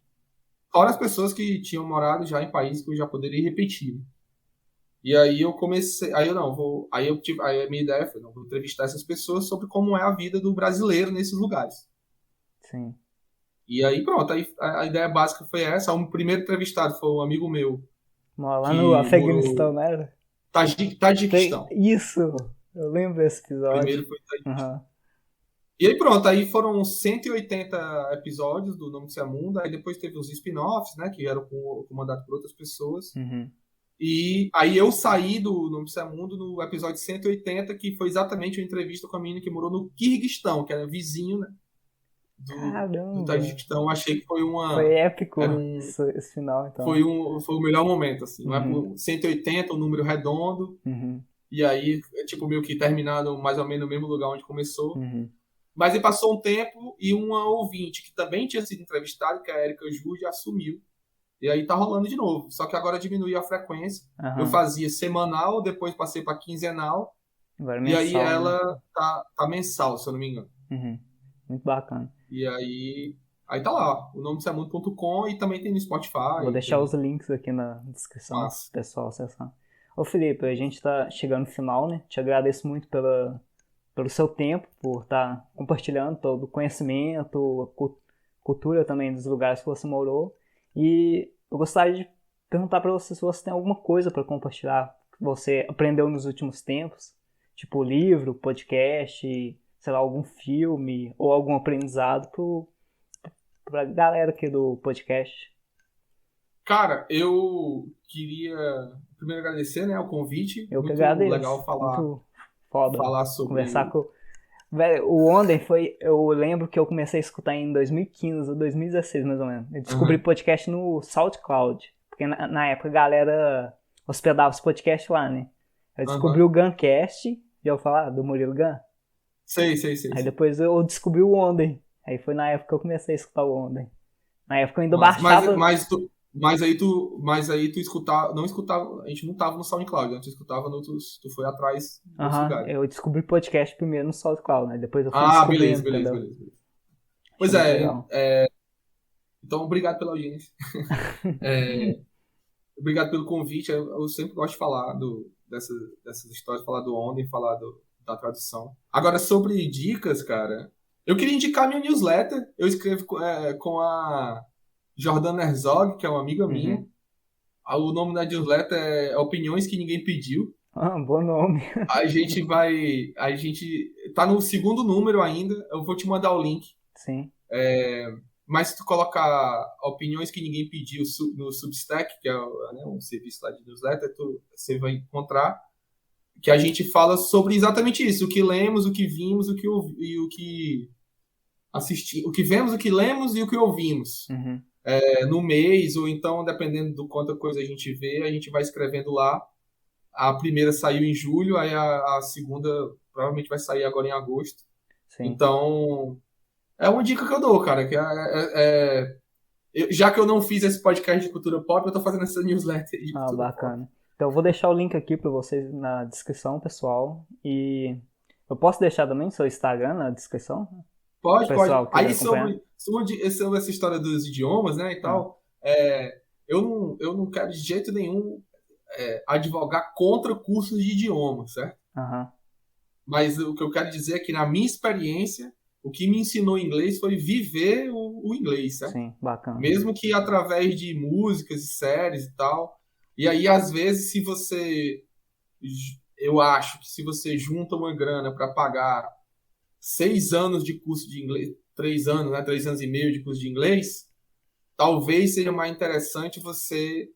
Fora as pessoas que tinham morado já em países que eu já poderia repetir. Né? E aí eu comecei. Aí a minha ideia foi, vou entrevistar essas pessoas sobre como é a vida do brasileiro nesses lugares. Sim. E aí pronto, aí a ideia básica foi essa. O primeiro entrevistado foi um amigo meu. Mora lá no Afeganistão, não era? Tajiquistão. Isso! Eu lembro desse episódio. Primeiro foi Tajiquistão. E aí pronto, aí foram 180 episódios do Nome do Mundo, aí depois teve os spin-offs, né, que eram comandados por outras pessoas. E aí eu saí do Nome do Mundo no episódio 180, que foi exatamente uma entrevista com a menina que morou no Kirguistão, que era vizinho, né, do Tajiquistão. Achei que foi Foi épico esse final, então. Foi o melhor momento, assim. 180, um número redondo, e aí, tipo, meio que terminado mais ou menos no mesmo lugar onde começou. Mas aí passou um tempo e uma ouvinte que também tinha sido entrevistada, que é a Erika Jude, assumiu. E aí tá rolando de novo. Só que agora diminuiu a frequência. Eu fazia semanal, depois passei para quinzenal. Agora mensal, e aí ela, né? tá mensal, se eu não me engano. Muito bacana. E aí tá lá, o nome é mundo.com, e também tem no Spotify. Vou deixar os links aqui na descrição, pro pessoal acessar. Ô Felipe, a gente tá chegando no final, né? Te agradeço muito pelo seu tempo, por estar compartilhando todo o conhecimento, cultura também dos lugares que você morou. E eu gostaria de perguntar para você se você tem alguma coisa para compartilhar que você aprendeu nos últimos tempos, tipo livro, podcast, sei lá, algum filme ou algum aprendizado para a galera aqui do podcast. Cara, eu queria primeiro agradecer, né, o convite. Eu que agradeço. Legal falar. Muito foda. Falar sobre... Conversar com... Velho, o Onden foi... Eu lembro que eu comecei a escutar em 2015 ou 2016, mais ou menos. Eu descobri podcast no SoundCloud. Porque na época a galera hospedava os podcasts lá, né? Eu descobri o Guncast. Já ouviu falar do Murilo Gun? Sei. Aí depois eu descobri o Onden. Aí foi na época que eu comecei a escutar o Onden. Na época eu ainda baixava... Mas aí tu escutava, não escutava, a gente não tava no SoundCloud, né? Tu escutava tu foi atrás dos lugares. Eu descobri podcast primeiro no SoundCloud, né? Depois eu fui descobrindo, beleza. Pois então obrigado pela audiência. Obrigado pelo convite, eu sempre gosto de falar dessas histórias, falar do Onden, falar da tradução. Agora, sobre dicas, cara, eu queria indicar minha newsletter, eu escrevo com a Jordana Herzog, que é uma amiga minha. O nome da newsletter é Opiniões que Ninguém Pediu. Bom nome. A gente tá no segundo número ainda. Eu vou te mandar o link. Sim. Mas se tu colocar Opiniões que Ninguém Pediu no Substack, que é um serviço lá de newsletter, você vai encontrar que a gente fala sobre exatamente isso. O que lemos, o que vimos, o que assistimos. O que vemos, o que lemos e o que ouvimos. No mês, ou então, dependendo do quanta coisa a gente vê, a gente vai escrevendo lá. A primeira saiu em julho, aí a segunda provavelmente vai sair agora em agosto. Sim. Então, é uma dica que eu dou, cara, que já que eu não fiz esse podcast de cultura pop, eu tô fazendo essa newsletter de cultura bacana. pop. Então eu vou deixar o link aqui para vocês na descrição, pessoal. E eu posso deixar também seu Instagram na descrição? Pode. Aí sobre essa história dos idiomas, né, e tal, eu não quero de jeito nenhum advogar contra cursos de idiomas, certo? Mas o que eu quero dizer é que, na minha experiência, o que me ensinou inglês foi viver o inglês, certo? Sim, bacana. Mesmo que através de músicas e séries e tal. E aí, às vezes, se você eu acho que se você junta uma grana para pagar 6 anos de curso de inglês, 3 anos, né, 3 anos e meio de curso de inglês, talvez seja mais interessante você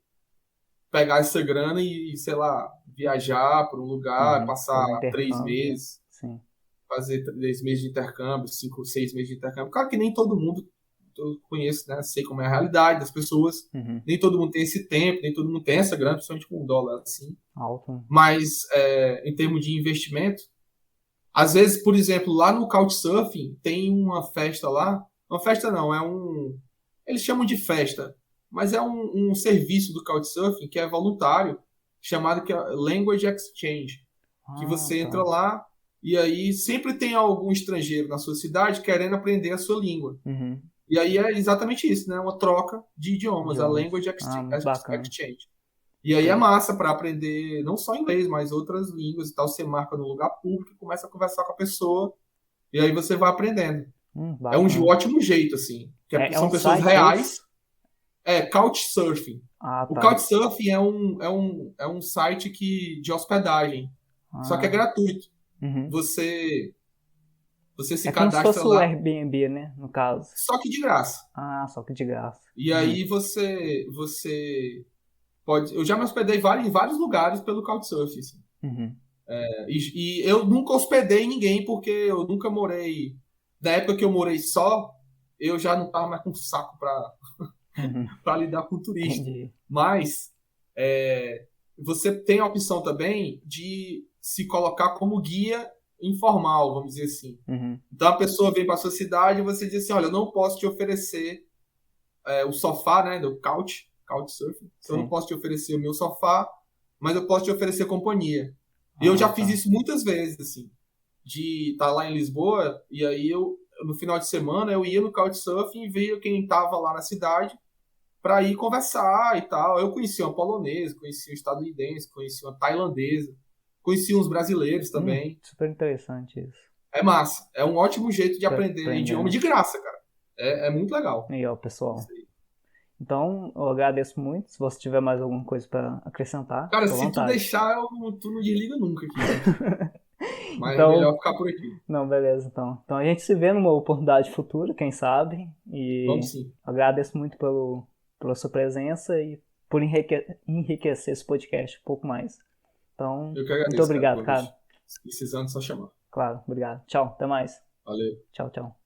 pegar essa grana e, sei lá, viajar para um lugar, passar Fazer 3 intercâmbio, né? meses, Sim. fazer 3 meses de intercâmbio, 5, 6 meses de intercâmbio. Claro que nem todo mundo, eu conheço, né? Sei como é a realidade das pessoas. Nem todo mundo tem esse tempo, nem todo mundo tem essa grana, principalmente com o dólar assim. Alto. Mas, em termos de investimento, às vezes, por exemplo, lá no Couchsurfing, tem uma festa lá. Uma festa não, eles chamam de festa, mas é um serviço do Couchsurfing que é voluntário, chamado que é Language Exchange. Que você entra Tá. lá e aí sempre tem algum estrangeiro na sua cidade querendo aprender a sua língua. E aí é exatamente isso, né? Uma troca de idiomas, a Language Muito bacana. Exchange. E aí é massa para aprender não só inglês, mas outras línguas e tal. Você marca no lugar público, começa a conversar com a pessoa e aí você vai aprendendo. É um ótimo jeito, assim. São pessoas reais. Couchsurfing. O Couchsurfing é um site de hospedagem. Só que é gratuito. Você se é como se cadastra fosse o lá. Airbnb, né? No caso. Só que de graça. Só que de graça. E aí você pode. Eu já me hospedei em vários lugares pelo Couchsurfing. Assim. E eu nunca hospedei ninguém, porque eu nunca morei. Da época que eu morei só, eu já não tava mais com saco para lidar com turista. Entendi. Mas você tem a opção também de se colocar como guia informal, vamos dizer assim. Então a pessoa vem para sua cidade e você diz assim, olha, eu não posso te oferecer o sofá, né, do Couchsurfing. Eu não posso te oferecer o meu sofá, mas eu posso te oferecer companhia. E eu já fiz isso muitas vezes, assim, de estar lá em Lisboa e aí no final de semana eu ia no Couchsurfing e via quem estava lá na cidade para ir conversar e tal. Eu conheci uma polonesa, conheci uma estadunidense, conheci uma tailandesa, conheci uns brasileiros também. Super interessante isso. É massa. É um ótimo jeito de aprender idioma de graça, cara. É muito legal. E ó, pessoal. Então, eu agradeço muito. Se você tiver mais alguma coisa para acrescentar, cara, se tu deixar, tu não desliga nunca aqui. Né? Mas então, é melhor ficar por aqui. Não, beleza, então. Então a gente se vê numa oportunidade futura, quem sabe. E vamos sim. Agradeço muito pela sua presença e por enriquecer esse podcast um pouco mais. Então, eu que agradeço, muito obrigado, cara. Precisando, só chamar. Claro, obrigado. Tchau, até mais. Valeu. Tchau, tchau.